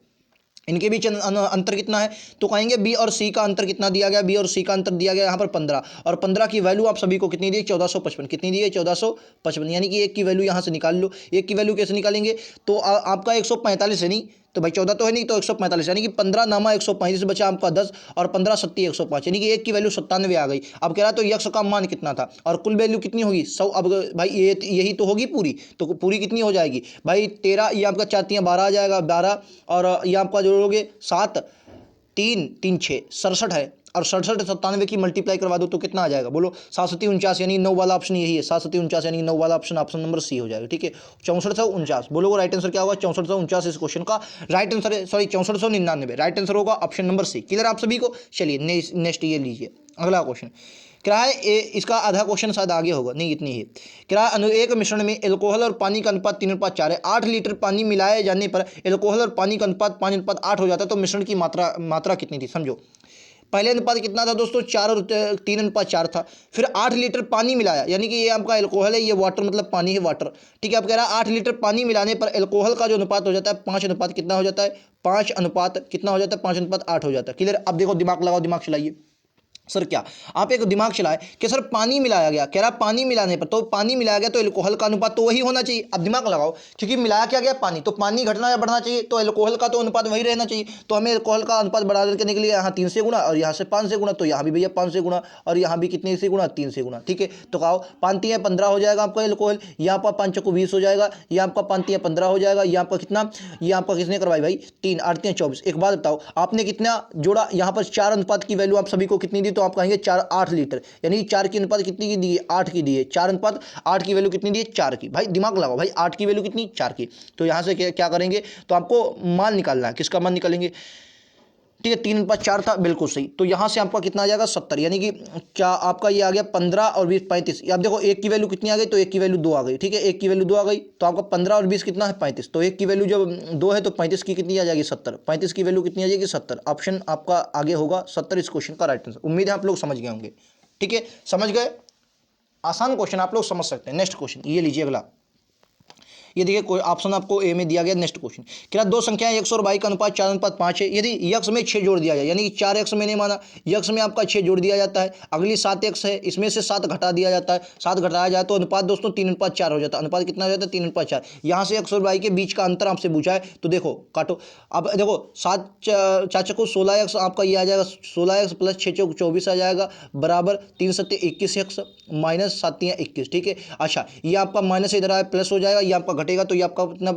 इनके बीच अंतर कितना है, तो कहेंगे बी और सी का अंतर कितना दिया गया, बी और सी का अंतर दिया गया यहाँ पर 15, और 15 की वैल्यू आप सभी को कितनी दी, 1455, कितनी दी है, 1455, यानी कि एक की वैल्यू यहाँ से निकाल लो। एक की वैल्यू कैसे निकालेंगे, तो आपका 145 है नहीं, तो भाई 14 तो है नहीं, तो 145, यानी कि 15 नामा 135 बचा आपका 10, और 15 7 105, यानी कि एक की वैल्यू 97 आ गई। अब कह रहा तो यक्स का मान कितना था, और कुल वैल्यू कितनी होगी 100। अब भाई यही तो होगी पूरी, तो पूरी कितनी हो जाएगी भाई 13, ये आपका 4 3 12 आ जाएगा 12, और ये आपका जोड़ोगे 7 3 3 6 67 है, और 67 97 की मल्टीप्लाई करवा दो तो कितना आ जाएगा, बोलो 7 7 49, यानी 9 वाला ऑप्शन यही है, 7 7 49 यानी 9 वाला ऑप्शन, ऑप्शन नंबर सी हो जाएगा, ठीक है। 6449 बोलो, वो राइट आंसर क्या होगा, 6449 इस क्वेश्चन का राइट आंसर है, सॉरी 6499 राइट आंसर होगा ऑप्शन नंबर सी। क्लियर आप सभी को, चलिए नेक्स्ट ये लीजिए अगला क्वेश्चन। क्या है इसका आधा क्वेश्चन शायद आगे होगा, नहीं इतनी ही। क्या एक मिश्रण में एल्कोहल और पानी का अनुपात 3:4 है। 8 लीटर पानी मिलाए जाने पर एल्कोहल और पानी का अनुपात 5:8 हो जाता है, तो मिश्रण की मात्रा कितनी थी, समझो। पहले अनुपात कितना था दोस्तों, 4 और 3:4 था। फिर 8 लीटर पानी मिलाया, यानी कि ये आपका एल्कोहल है, ये वाटर मतलब पानी है, वाटर, ठीक है। अब कह रहा है 8 लीटर पानी मिलाने पर एल्कोहल का जो अनुपात हो जाता है 5 अनुपात कितना हो जाता है, 5 अनुपात कितना हो जाता है, 5:8 हो जाता है। क्लियर। अब देखो दिमाग लगाओ, दिमाग चलाइए। सर क्या, आप एक दिमाग चलाए कि सर पानी मिलाया गया, कह रहा पानी मिलाने पर, तो पानी मिलाया गया तो एल्कोहल का अनुपात तो वही होना चाहिए। अब दिमाग लगाओ, क्योंकि मिलाया क्या गया, पानी, तो पानी घटना या बढ़ना चाहिए, तो एल्कोहल का तो अनुपात वही रहना चाहिए। तो हमें एल्कोहल का अनुपात बढ़ा करने के लिए यहाँ 3 से गुणा और यहाँ से 5 से गुणा, तो यहाँ भी भैया 5 से गुणा और यहाँ भी कितने से गुणा, 3 से गुणा, ठीक है। तो कहो 5 3 15 हो जाएगा आपका एल्कोहल, यहाँ पर 5 चक्कू 20 हो जाएगा, यहाँ आपका 5 3 15 हो जाएगा, यहाँ पर कितना, ये आपका किसने करवाई भाई, 3 8 3 24। एक बात बताओ, आपने कितना जोड़ा, यहाँ पर 4 अनुपात की वैल्यू आप सभी को कितनी दी, तो आप कहेंगे 4 8 लीटर, यानी 4 की अनुपात कितनी की दी है, 8 की दी है। 4 अनुपात 8 की वैल्यू कितनी दी है, 4 की। भाई दिमाग लगाओ, भाई 8 की वैल्यू कितनी, 4 की। तो यहाँ से क्या करेंगे, तो आपको मान निकालना है, किसका मान निकालेंगे, ठीक है। 3:4 था, बिल्कुल सही। तो यहाँ से आपका कितना आ जाएगा, 70, यानी कि क्या आपका ये आ गया 15 और 20 35। अब देखो एक की वैल्यू कितनी आ गई, तो एक की वैल्यू 2 आ गई, ठीक है। एक की वैल्यू 2 आ गई, तो आपका 15 और 20 कितना है, 35। तो एक की वैल्यू जब 2 है तो 35 की कितनी आ जाएगी, 70। 35 की वैल्यू कितनी आ जाएगी, 70। ऑप्शन आपका आगे होगा 70 इस क्वेश्चन का राइट आंसर। उम्मीद है आप लोग समझ गए होंगे, ठीक है। समझ गए, आसान क्वेश्चन, आप लोग समझ सकते हैं। नेक्स्ट क्वेश्चन ये लीजिए अगला। ये देखिए कोई ऑप्शन आपको ए में दिया गया। नेक्स्ट क्वेश्चन, क्या दो संख्याएं x और y का अनुपात 4:5 है। यदि x में 6 जोड़ दिया जाए, यानी कि 4x मैंने माना, x में आपका 6 जोड़ दिया जाता है, अगली 7x है, इसमें से 7 घटा दिया जाता है, 7 घटाया जाए तो अनुपात दोस्तों 3:4 हो जाता है। अनुपात कितना हो जाता है, 3:4। यहाँ से x और y के बीच का अंतर आपसे पूछा है, तो देखो काटो। अब देखो 7 4 चक्कू 16x आपका ये आ जाएगा, 16x प्लस 6 चौक 24 आ जाएगा, बराबर 3 7 21x माइनस 7 3 21, ठीक है। अच्छा ये आपका माइनस इधर आया, प्लस हो जाएगा, ये आपका घटेगा, तो ये आपका कितना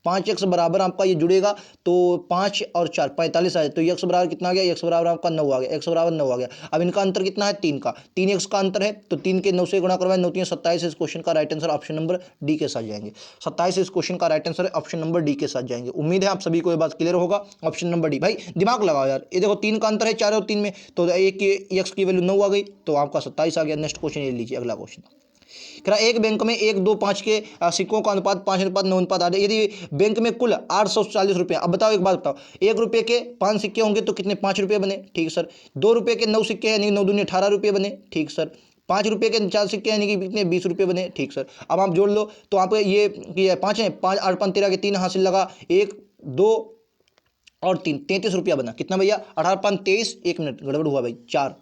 5x बराबर आपका ये जुड़ेगा, तो 5 और 4 45 आए, तो x बराबर कितना आ गया, x बराबर आपका 9 आ गया, x बराबर 9 आ गया। अब इनका अंतर कितना है, 3 का, 3x का अंतर है, तो 3 के 9 से गुणा करवाए, 9 3 27। इस क्वेश्चन का right answer option number D के साथ जाएंगे। 27 इस क्वेश्चन का right answer option number D के साथ जाएंगे। उम्मीद है आप सभी को ये बात क्लियर होगा। Option number D. भाई दिमाग लगाओ यार, ये देखो 3 का अंतर है 4 और 3 में, तो एक की x की वैल्यू 9 आ गई, तो आपका 27 आ गया। नेक्स्ट क्वेश्चन ये लीजिए अगला क्वेश्चन। क्या एक बैंक में 1 2 5 के सिक्कों का अनुपात 5:9:8 है। यदि बैंक में कुल 840 रुपये, अब बताओ एक बात बताओ, 1 रुपये के 5 सिक्के होंगे तो कितने, 5 रुपये बने, ठीक सर। 2 रुपये के 9 सिक्के यानी 9 दूनी 18 रुपये बने, ठीक सर। 5 रुपये के 4 सिक्के यानी कि कितने, 20 रुपये बने, ठीक सर। अब आप जोड़ लो, तो आप ये 5 है, 5 8 5 13 के 3 हासिल लगा, 1 2 और 3 33 रुपया बना। कितना भैया, 18 5 23, 1 मिनट गड़बड़ हुआ भाई, 4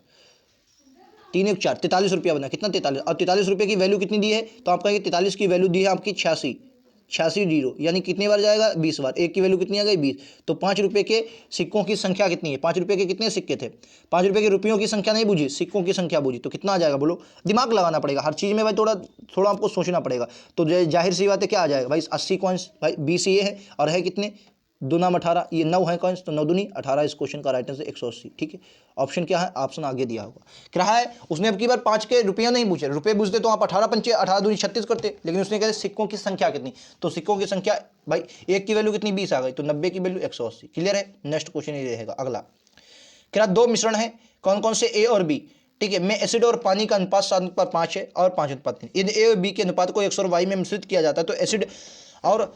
3 1 4 43 रुपया बना। कितना, 43। और 43 रुपये की वैल्यू कितनी दी है, तो आप कहेंगे 43 की वैल्यू दी है आपकी 86 जीरो, यानी कितनी बार जाएगा, 20 बार। एक की वैल्यू कितनी आ गई, 20। तो 5 रुपये के सिक्कों की संख्या कितनी है, 5 रुपये के कितने सिक्के थे, 5 रुपये के रुपयों की संख्या नहीं बूझी, सिक्कों की संख्या बूझी, तो कितना आ जाएगा बोलो। दिमाग लगाना पड़ेगा हर चीज़ में भाई, थोड़ा थोड़ा आपको सोचना पड़ेगा। तो जाहिर सी बात है क्या आ जाएगा भाई, 80 कॉइन्स भाई, 20 ये है और है कितने, 2 नाम 18, ये 9 है कॉइन्स, तो 9 दूनी 18 इस क्वेश्चन का राइट आंसर 180, ठीक है। ऑप्शन क्या है, ऑप्शन आगे दिया होगा। क्या है, उसने अब की बार 5 के रुपया नहीं पूछे, रुपये पूछते तो आप 18 पंचे 18 दूनी 36 करते, लेकिन उसने कहा सिक्कों की संख्या कितनी, तो सिक्कों की संख्या भाई एक की वैल्यू कितनी, 20 आ गई, तो 90 की वैल्यू 180। क्लियर है। नेक्स्ट क्वेश्चन ये रहेगा अगला। क्या दो मिश्रण है, कौन कौन से, ए और बी, ठीक है, में एसिड और पानी का अनुपात 7:5 है और 5:3। यदि ए और बी के अनुपात को x और y में मिश्रित किया जाता है, तो एसिड और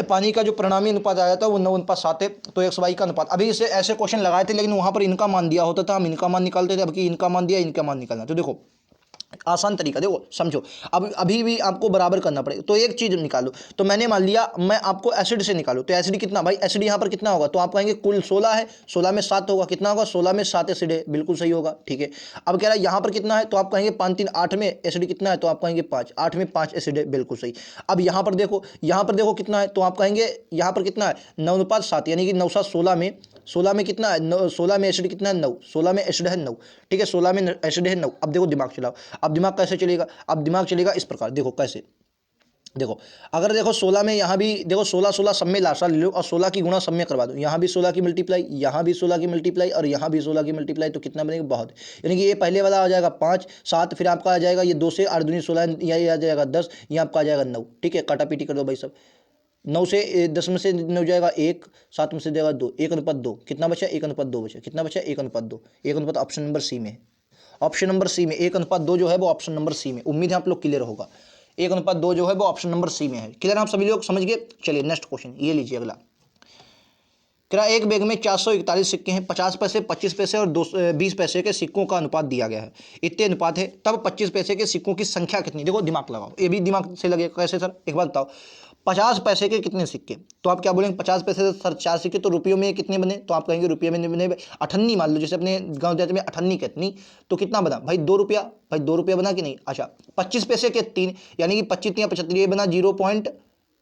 पानी का जो परिणामी अनुपात आया था वो 9:7 है, तो एक्स वाई का अनुपात। अभी इसे ऐसे क्वेश्चन लगाए थे, लेकिन वहां पर इनका मान दिया होता था, हम इनका मान निकालते थे। अब कि इनका मान दिया, इनका मान निकालना, तो देखो आसान तरीका, देखो समझो। अब अभी भी आपको बराबर करना पड़ेगा, तो एक चीज निकालो, तो मैंने मान लिया मैं आपको एसिड से निकालो, तो एसिड कितना भाई, एसिड यहाँ पर कितना होगा, तो आप कहेंगे कुल 16 है, 16 में 7 होगा, कितना होगा, 16 में 7 एसिड है, बिल्कुल सही होगा, ठीक है। अब कह रहा है यहाँ पर कितना है, तो आप कहेंगे 5 3 8 में एसिड कितना है, तो आप कहेंगे 5, 8 में 5 एसिड है, बिल्कुल सही। अब यहाँ पर देखो, यहाँ पर देखो कितना है, तो आप कहेंगे यहाँ पर कितना है, 9:7, यानी कि 9 7 16 में कितना है, 16 में एसिड कितना है, 9, 16 में एसिड है 9, ठीक है, 16 में एसिड है 9। अब देखो दिमाग चलाओ, अब दिमाग कैसे चलेगा, अब दिमाग चलेगा इस प्रकार, देखो कैसे, देखो अगर देखो 16 में यहाँ भी देखो 16 16 सब में लाशा ले लो और 16 की गुणा सब में करवा दो, यहाँ भी 16 की मल्टीप्लाई, यहाँ भी 16 की मल्टीप्लाई और यहाँ भी 16 की मल्टीप्लाई, तो कितना बनेगा, बहुत। यानी कि ये पहले वाला आ जाएगा 5 7, फिर आपका आ जाएगा ये 2 से 8 दूनी 16, ये आ जाएगा 10, ये आपका आ जाएगा 9, ठीक है। काटा पीटी कर दो भाई सब, 9 से 10 में से 9 जाएगा 1, 7 में से जाएगा 2, 1:2, कितना बचा, 1:2 बचा, कितना बचा, 1:2, 1 ऑप्शन नंबर सी में है। ऑप्शन नंबर सी में 1:2 जो है वो ऑप्शन नंबर सी में। उम्मीद है आप लोग क्लियर होगा। 1:2 जो है वो ऑप्शन नंबर सी में है। क्लियर आप सभी लोग समझ गए। चलिए नेक्स्ट क्वेश्चन ये लीजिए अगला। क्या एक बैग में 441 सिक्के हैं, 50 पैसे, 25 पैसे और 20 पैसे के सिक्कों का अनुपात दिया गया है। इतने अनुपात है, तब 25 पैसे के सिक्कों की संख्या कितनी? देखो दिमाग लगाओ, ये भी दिमाग से लगेगा। कैसे सर, एक बात बताओ, 50 पैसे के कितने सिक्के? तो आप क्या बोलेंगे, 50 पैसे से सर 4 सिक्के, तो रुपयों में कितने बने? तो आप कहेंगे रुपये में बने 98, मान लो, जैसे अपने गाँव देहात में 98 कितनी, तो कितना बना भाई? 2 रुपया। भाई 2 रुपया बना कि नहीं? अच्छा, 25 पैसे के 3, यानी कि 25 या 75, ये बना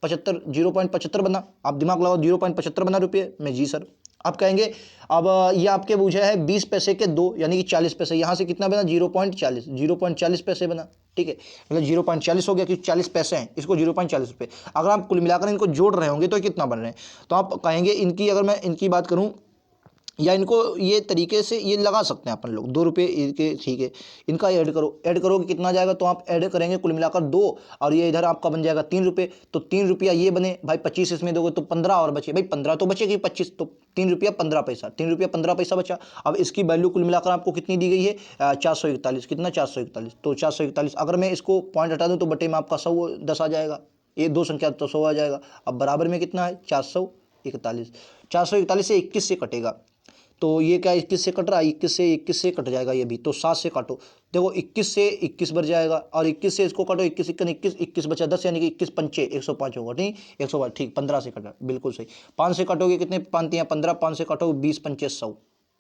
0.75 बना। आप दिमाग लगाओ, 0.75 बना रुपये में। जी सर। आप कहेंगे अब ये आपके बूझे है 20 पैसे के 2, यानी कि 40 पैसे, यहाँ से कितना बना? 0.40 पैसे बना। ठीक है, मतलब 0.40 हो गया, क्योंकि 40 पैसे हैं, इसको 0.40 रुपये। अगर आप कुल मिलाकर इनको जोड़ रहे होंगे तो कितना बन रहे हैं? तो आप कहेंगे इनकी, अगर मैं इनकी बात करूँ, या इनको ये तरीके से ये लगा सकते हैं अपन लोग, 2 रुपये के, ठीक है। इनका ऐड करो, ऐड करोगे कितना जाएगा? तो आप ऐड करेंगे कुल मिलाकर 2, और ये इधर आपका बन जाएगा 3 रुपये। तो 3 रुपया ये बने भाई, 25 इसमें दोगे तो 15 और बचे भाई, 15 तो बचेगी, 25 तो 3 रुपया 15 पैसा, 3 रुपया 15 पैसा बचा। अब इसकी वैल्यू कुल मिलाकर आपको कितनी दी गई है? 441। कितना? 441। तो 441, अगर मैं इसको पॉइंट हटा दूँ तो बटे में आपका 110 आ जाएगा, ये 2 संख्या तो 100 आ जाएगा। अब बराबर में कितना है? 441। 441 से 21 से कटेगा, तो ये क्या 21 से कट रहा है? 21 से कट जाएगा ये भी, तो 7 से काटो। देखो 21 से 21 बच जाएगा, और 21 से इसको काटो, 21 21 बचा 10, यानी कि 21 पंचे 105 होगा। नहीं 105, ठीक, 15 से कटा, बिल्कुल सही। 5 से काटोगे कितने? 5 या 15, 5 से काटोगे 20 पंचे 100,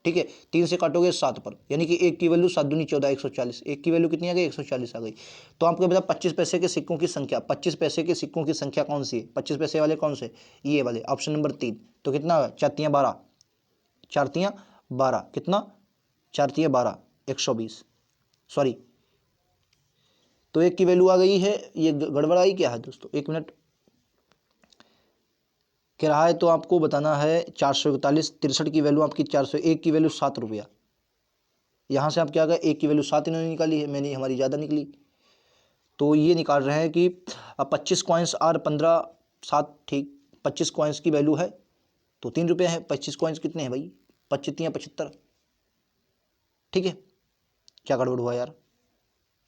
ठीक है। 3 से काटोगे 7 पर, यानी कि 1 की वैल्यू 7 दूनी 14, 140। 1 की वैल्यू कितनी आ गई? 140 आ गई। तो आपको बता 25 पैसे के सिक्कों की संख्या, 25 पैसे के सिक्कों की संख्या कौन सी है? 25 पैसे वाले कौन से? ये वाले, ऑप्शन नंबर 3। तो कितना? 4 12, 4 12, कितना? 4 12, 120, सॉरी। तो 1 की वैल्यू आ गई है, ये गड़बड़ आई क्या है दोस्तों? 1 मिनट। कह रहा है तो आपको बताना है 441, 63 की वैल्यू आपकी 401 की वैल्यू 7 रुपया। यहाँ से आप क्या करें, 1 की वैल्यू 7 इन्होंने निकाली है, मैंने, हमारी ज़्यादा निकली। तो ये निकाल रहे हैं कि 25 कॉइन्स और 15, 7, ठीक। 25 कॉइन्स की वैल्यू है तो 3 रुपये है। 25 कॉइन्स कितने हैं भाई? 25 या 75, ठीक है। क्या गड़बड़ हुआ यार?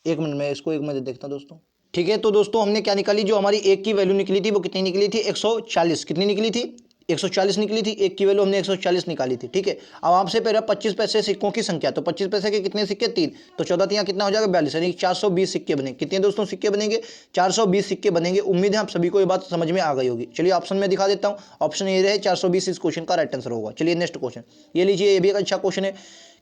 1 मिनट में इसको 1 मिनट देखता हूं दोस्तों। ठीक है, तो दोस्तों हमने क्या निकाली? जो हमारी 1 की वैल्यू निकली थी वो कितनी निकली थी? 140। कितनी निकली थी? 140 निकली थी। 1 की वैल्यू हमने 140 निकाली थी, ठीक है। अब आपसे पहले 25 पैसे सिक्कों की संख्या, तो 25 पैसे के कितने सिक्के? 3, तो 14 यहाँ कितना हो जाएगा? 42, यानी 420 सिक्के बने। कितने दोस्तों सिक्के बनेंगे? 420 सिक्के बनेंगे। उम्मीद है आप सभी को ये बात समझ में आ गई होगी। चलिए ऑप्शन में दिखा देता हूँ। ऑप्शन ए रहे 420 इस क्वेश्चन का राइट आंसर होगा। चलिए नेक्स्ट क्वेश्चन ये लीजिए, ये भी एक अच्छा क्वेश्चन है।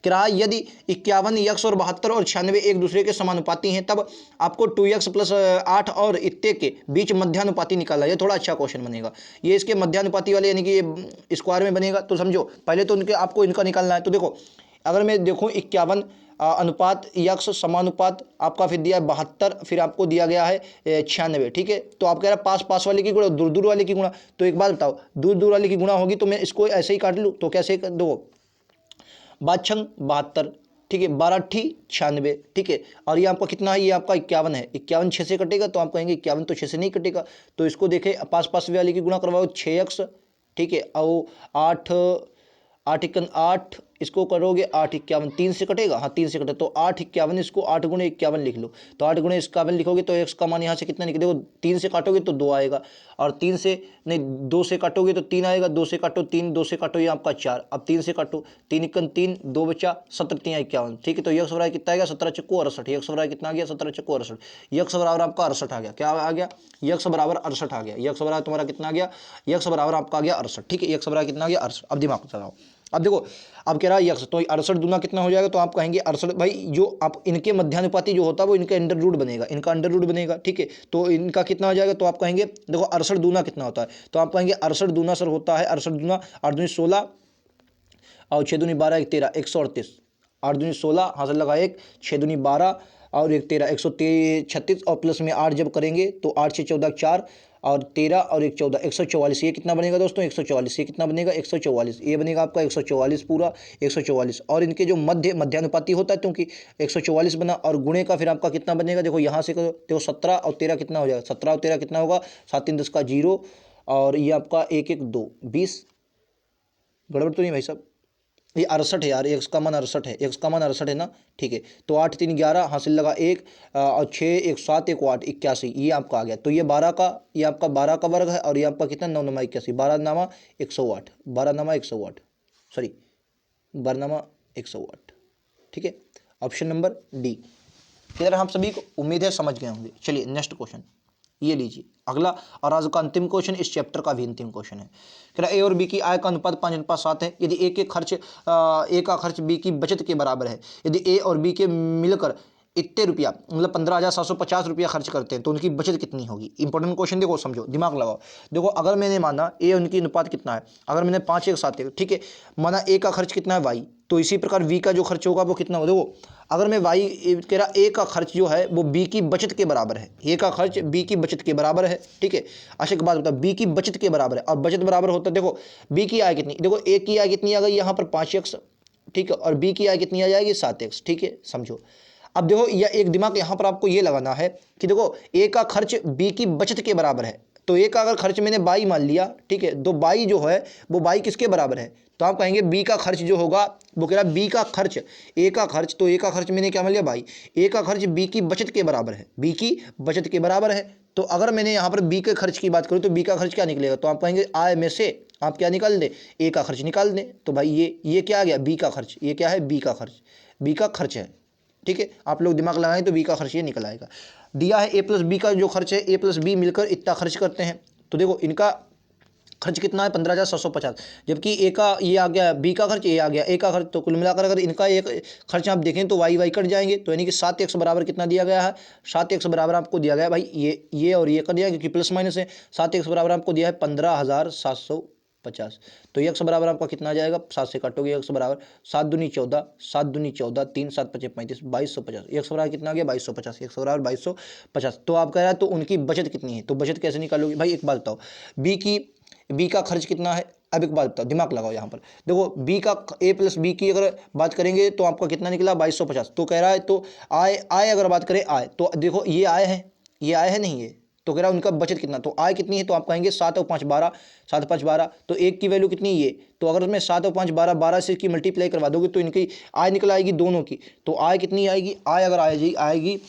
कि रहा यदि 51 यक्स और 72 और 96 एक दूसरे के समानुपाती हैं, तब आपको 2x + 8 और इतने के बीच मध्यानुपाती निकालना। ये थोड़ा अच्छा क्वेश्चन बनेगा। ये इसके मध्यानुपाती वाले, यानी कि ये स्क्वायर में बनेगा। तो समझो पहले तो इनके आपको इनका निकालना है। तो देखो अगर मैं देखूँ 51 अनुपात यक्स समानुपात आपका, फिर दिया है 72, फिर आपको दिया गया है 96, ठीक है। तो आप कह रहे हैं पास पास वाले की गुणा, दूर दूर वाले की गुणा। तो एक बात बताओ, दूर दूर वाले की गुणा होगी तो मैं इसको ऐसे ही काट लूँ? तो कैसे दो? 52 72, ठीक है। 12 96, ठीक है। और ये आपका कितना है? ये आपका 51 है। 51 6 से कटेगा, तो आप कहेंगे 51 तो 6 से नहीं कटेगा। तो इसको देखें, पास पास वाले की गुणा करवाओ 6x, ठीक है। और 8 8 51 8, इसको करोगे 8 51, 3 से कटेगा, हाँ 3 से कटे, तो 8 51, इसको 8 गुणे 51 लिख लो। तो 8 गुणे 51 लिखोगे तो x का मान यहाँ से कितना निकले? देखो 3 से काटोगे तो 2 आएगा, और 3 से नहीं 2 से काटोगे तो 3 आएगा, 2 से काटो 3, 2 से काटो ये आपका 4, अब 3 से काटो, 3 51 3, 2 बचा 17 3 51, ठीक है। तो x बराबर कितना आ गया? 17 चक्कू 68। x बराबर कितना आ गया? 17 चक्कू 68। x बराबर आपका 68 आ गया। क्या आ गया? x बराबर 68 आ गया। x बराबर तुम्हारा कितना आ गया? x बराबर आपका आ गया 68, ठीक है। x बराबर कितना आ गया? 68। अब दिमाग चलाओ। अब देखो, अब कह रहा है यक्स, तो 68 दूना कितना हो जाएगा? तो आप कहेंगे 68 भाई, जो आप इनके मध्यानुपाती जो होता है वो इनका अंडर रूट बनेगा, इनका अंडर रूट बनेगा, ठीक है। तो इनका कितना हो जाएगा? तो आप कहेंगे देखो 68 दूना कितना होता है? तो आप कहेंगे 68 दूना सर होता है, 68 दूना 8 दूनी 16 और 6 दूनी 12 1 13 138, 8 दूनी 16 हाथ लगा 1, 6 दूनी 12 और 1 13 136, और प्लस में 8 जब करेंगे तो 8 6 14 4 और 13 और 1 14 144। ये कितना बनेगा दोस्तों? 144। ये कितना बनेगा? 144। ये बनेगा आपका 144 पूरा 144। और इनके जो मध्यानुपाती होता है, क्योंकि 144 बना, और गुणे का फिर आपका कितना बनेगा? देखो यहाँ से देखो 17 और 13 कितना हो जाएगा? 17 और 13 कितना होगा? 7 3 10 का 0, और ये आपका 1 1 2 20। गड़बड़ तो नहीं भाई साहब? ये 68 है यार, x का मान 68 है, x का मान 68 है ना, ठीक है। तो 8 3 11 हासिल लगा 1 और 6 1 7 1 8 81, ये आपका आ गया। तो ये 12 का, ये आपका 12 का वर्ग है और ये आपका कितना 9 9 81, 12 नामा 108, 12 नामा 108, सॉरी 12 नामा 108, ठीक है। ऑप्शन नंबर डी क्लियर है आप सभी को, उम्मीद है समझ गए होंगे। चलिए नेक्स्ट क्वेश्चन ये लीजिए अगला, और आज का अंतिम क्वेश्चन, इस चैप्टर का भी अंतिम क्वेश्चन है। कह रहा ए और बी की आय का अनुपात 5:7 है। यदि ए का खर्च बी की बचत के बराबर है, यदि ए और बी के मिलकर इतने रुपया मतलब 15,750 रुपया खर्च करते हैं तो उनकी बचत कितनी होगी। इंपॉर्टेंट क्वेश्चन, देखो समझो, दिमाग लगाओ। देखो अगर मैंने माना ए उनकी अनुपात कितना है, अगर मैंने 5 1 7 ठीक है, माना ए का खर्च कितना है वाई, तो इसी प्रकार वी का जो खर्च होगा वो कितना होगा। देखो अगर मैं वाई कह रहा ए का खर्च जो है वो बी की बचत के बराबर है, ए का खर्च बी की बचत के बराबर है, ठीक है। अच्छा एक बात बता, बी की बचत के बराबर है और बचत बराबर होता है, देखो बी की आय कितनी, देखो ए की आय कितनी आ गई यहाँ पर 5x, ठीक है, और बी की आय कितनी आ जाएगी 7x, ठीक है, समझो। अब देखो यह एक दिमाग यहाँ पर आपको ये लगाना है कि देखो ए का खर्च बी की बचत के बराबर है, तो ए का अगर खर्च मैंने बाई मान लिया, ठीक है, तो बाई जो है वो बाई किसके बराबर है, तो आप कहेंगे बी का खर्च जो होगा, वो कह रहा है बी का खर्च ए का खर्च, तो ए का खर्च मैंने क्या मान लिया बाई, ए का खर्च बी की बचत के बराबर है, बी की बचत के बराबर है। तो अगर मैंने यहाँ पर बी के खर्च की बात करूँ तो बी का खर्च क्या निकलेगा, तो आप कहेंगे आय में से आप क्या निकाल दें, ए का खर्च निकाल दें। तो भाई ये क्या आ गया, बी का खर्च, ये क्या है बी का खर्च, बी का खर्च है, ठीक है। आप लोग दिमाग लगाएं तो बी का खर्च ये निकल आएगा। दिया है ए प्लस बी का जो खर्च है, ए प्लस बी मिलकर इतना खर्च करते हैं, तो देखो इनका खर्च कितना है 15,750, जबकि ए का ये आ गया, बी का खर्च ये आ गया, ए का खर्च, तो कुल मिलाकर अगर इनका एक खर्च आप देखें तो वाई वाई कट जाएंगे, तो यानी कि 7x बराबर कितना दिया गया है, 7x बराबर आपको दिया गया है भाई, ये और ये कर दिया क्योंकि प्लस माइनस है, 7x बराबर आपको दिया है 15,750। तो x बराबर आपका कितना आ जाएगा, 7 से काटोगे x बराबर 7 दूनी 14, 7 दूनी 14, 3 7 5 35, 2250, x बराबर कितना आ गया 2250, x बराबर 2250। तो आप कह रहा है तो उनकी बचत कितनी है, तो बचत कैसे निकालोगे भाई, एक बात बताओ, बी का खर्च कितना है। अब एक बात बताओ, दिमाग लगाओ यहाँ पर, देखो बी का ए प्लस बी की अगर बात करेंगे तो आपका कितना निकला 2250। तो कह रहा है तो आय अगर बात करें आय, तो देखो ये आय है, ये आय है नहीं, ये तो कह रहा है उनका बचत कितना, तो आय कितनी है, तो आप कहेंगे 7 और 5 12, 7 5 12, तो एक की वैल्यू कितनी है ये, तो अगर मैं 7 और 5 12 12 से इसकी मल्टीप्लाई करवा दोगे तो इनकी आय निकल आएगी दोनों की। तो आय कितनी आएगी, आय अगर आएगी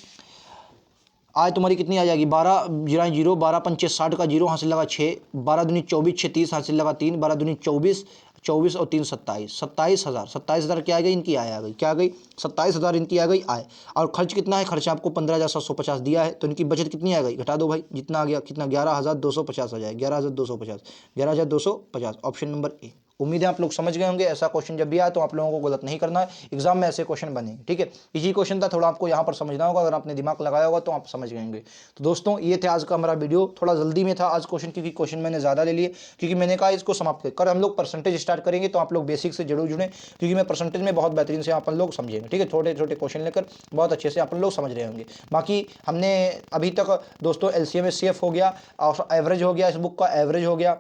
आय तुम्हारी कितनी आ जाएगी 12 0 12 पंचे 60 का 0 हासिल लगा 6, 12 दूनी 24 6 30 हासिल लगा 3, 12 दूनी 24 24 और 3 27, 27,000 क्या आ गई इनकी आय आ गई, क्या आ गई 27,000 इनकी आ गई आय। और खर्च कितना है, खर्च आपको 15,750 दिया है, तो इनकी बचत कितनी आ गई, घटा दो भाई जितना आ गया, कितना 11,250 आ जाए, 11,250, 11,250, ऑप्शन नंबर ए। उम्मीद है आप लोग समझ गए होंगे। ऐसा क्वेश्चन जब भी आए तो आप लोगों को गलत नहीं करना है, एग्जाम में ऐसे क्वेश्चन बनेंगे, ठीक है। इजी क्वेश्चन था, थोड़ा आपको यहाँ पर समझना होगा, अगर आपने दिमाग लगाया होगा तो आप समझ गएंगे। तो दोस्तों ये थे आज का हमारा वीडियो, थोड़ा जल्दी में था आज क्वेश्चन, क्योंकि क्वेश्चन मैंने ज़्यादा ले लिए, क्योंकि मैंने कहा इसको समाप्त कर हम लोग परसेंटेज स्टार्ट करेंगे, तो आप लोग बेसिक से जरूर जुड़ें, क्योंकि मैं परसेंटेज में बहुत बेहतरीन से अपन लोग समझेंगे, ठीक है। छोटे छोटे क्वेश्चन लेकर बहुत अच्छे से अपन लोग समझ रहे होंगे। बाकी हमने अभी तक दोस्तों LCM SCF हो गया और एवरेज हो गया, इस बुक का एवरेज हो गया,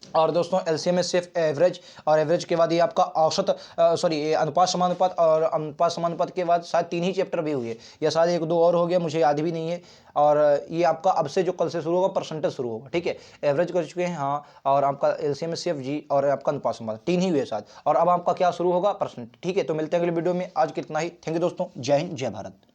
और दोस्तों LCM SCF एवरेज, और एवरेज के बाद ये आपका औसत अनुपात समानुपात, और अनुपात समानुपात के बाद शायद 3 ही चैप्टर भी हुए, या शायद 1 2 और हो गया, मुझे याद भी नहीं है। और ये आपका अब से जो कल से शुरू होगा परसेंटेज शुरू होगा, ठीक है। एवरेज कर चुके हैं हाँ, और आपका LCM SCF जी और आपका अनुपात समानुपात 3 ही हुए शायद, और अब आपका क्या शुरू होगा परसेंट, ठीक है। तो मिलते हैं अगले वीडियो में, आज कितना ही, थैंक यू दोस्तों, जय हिंद जय भारत।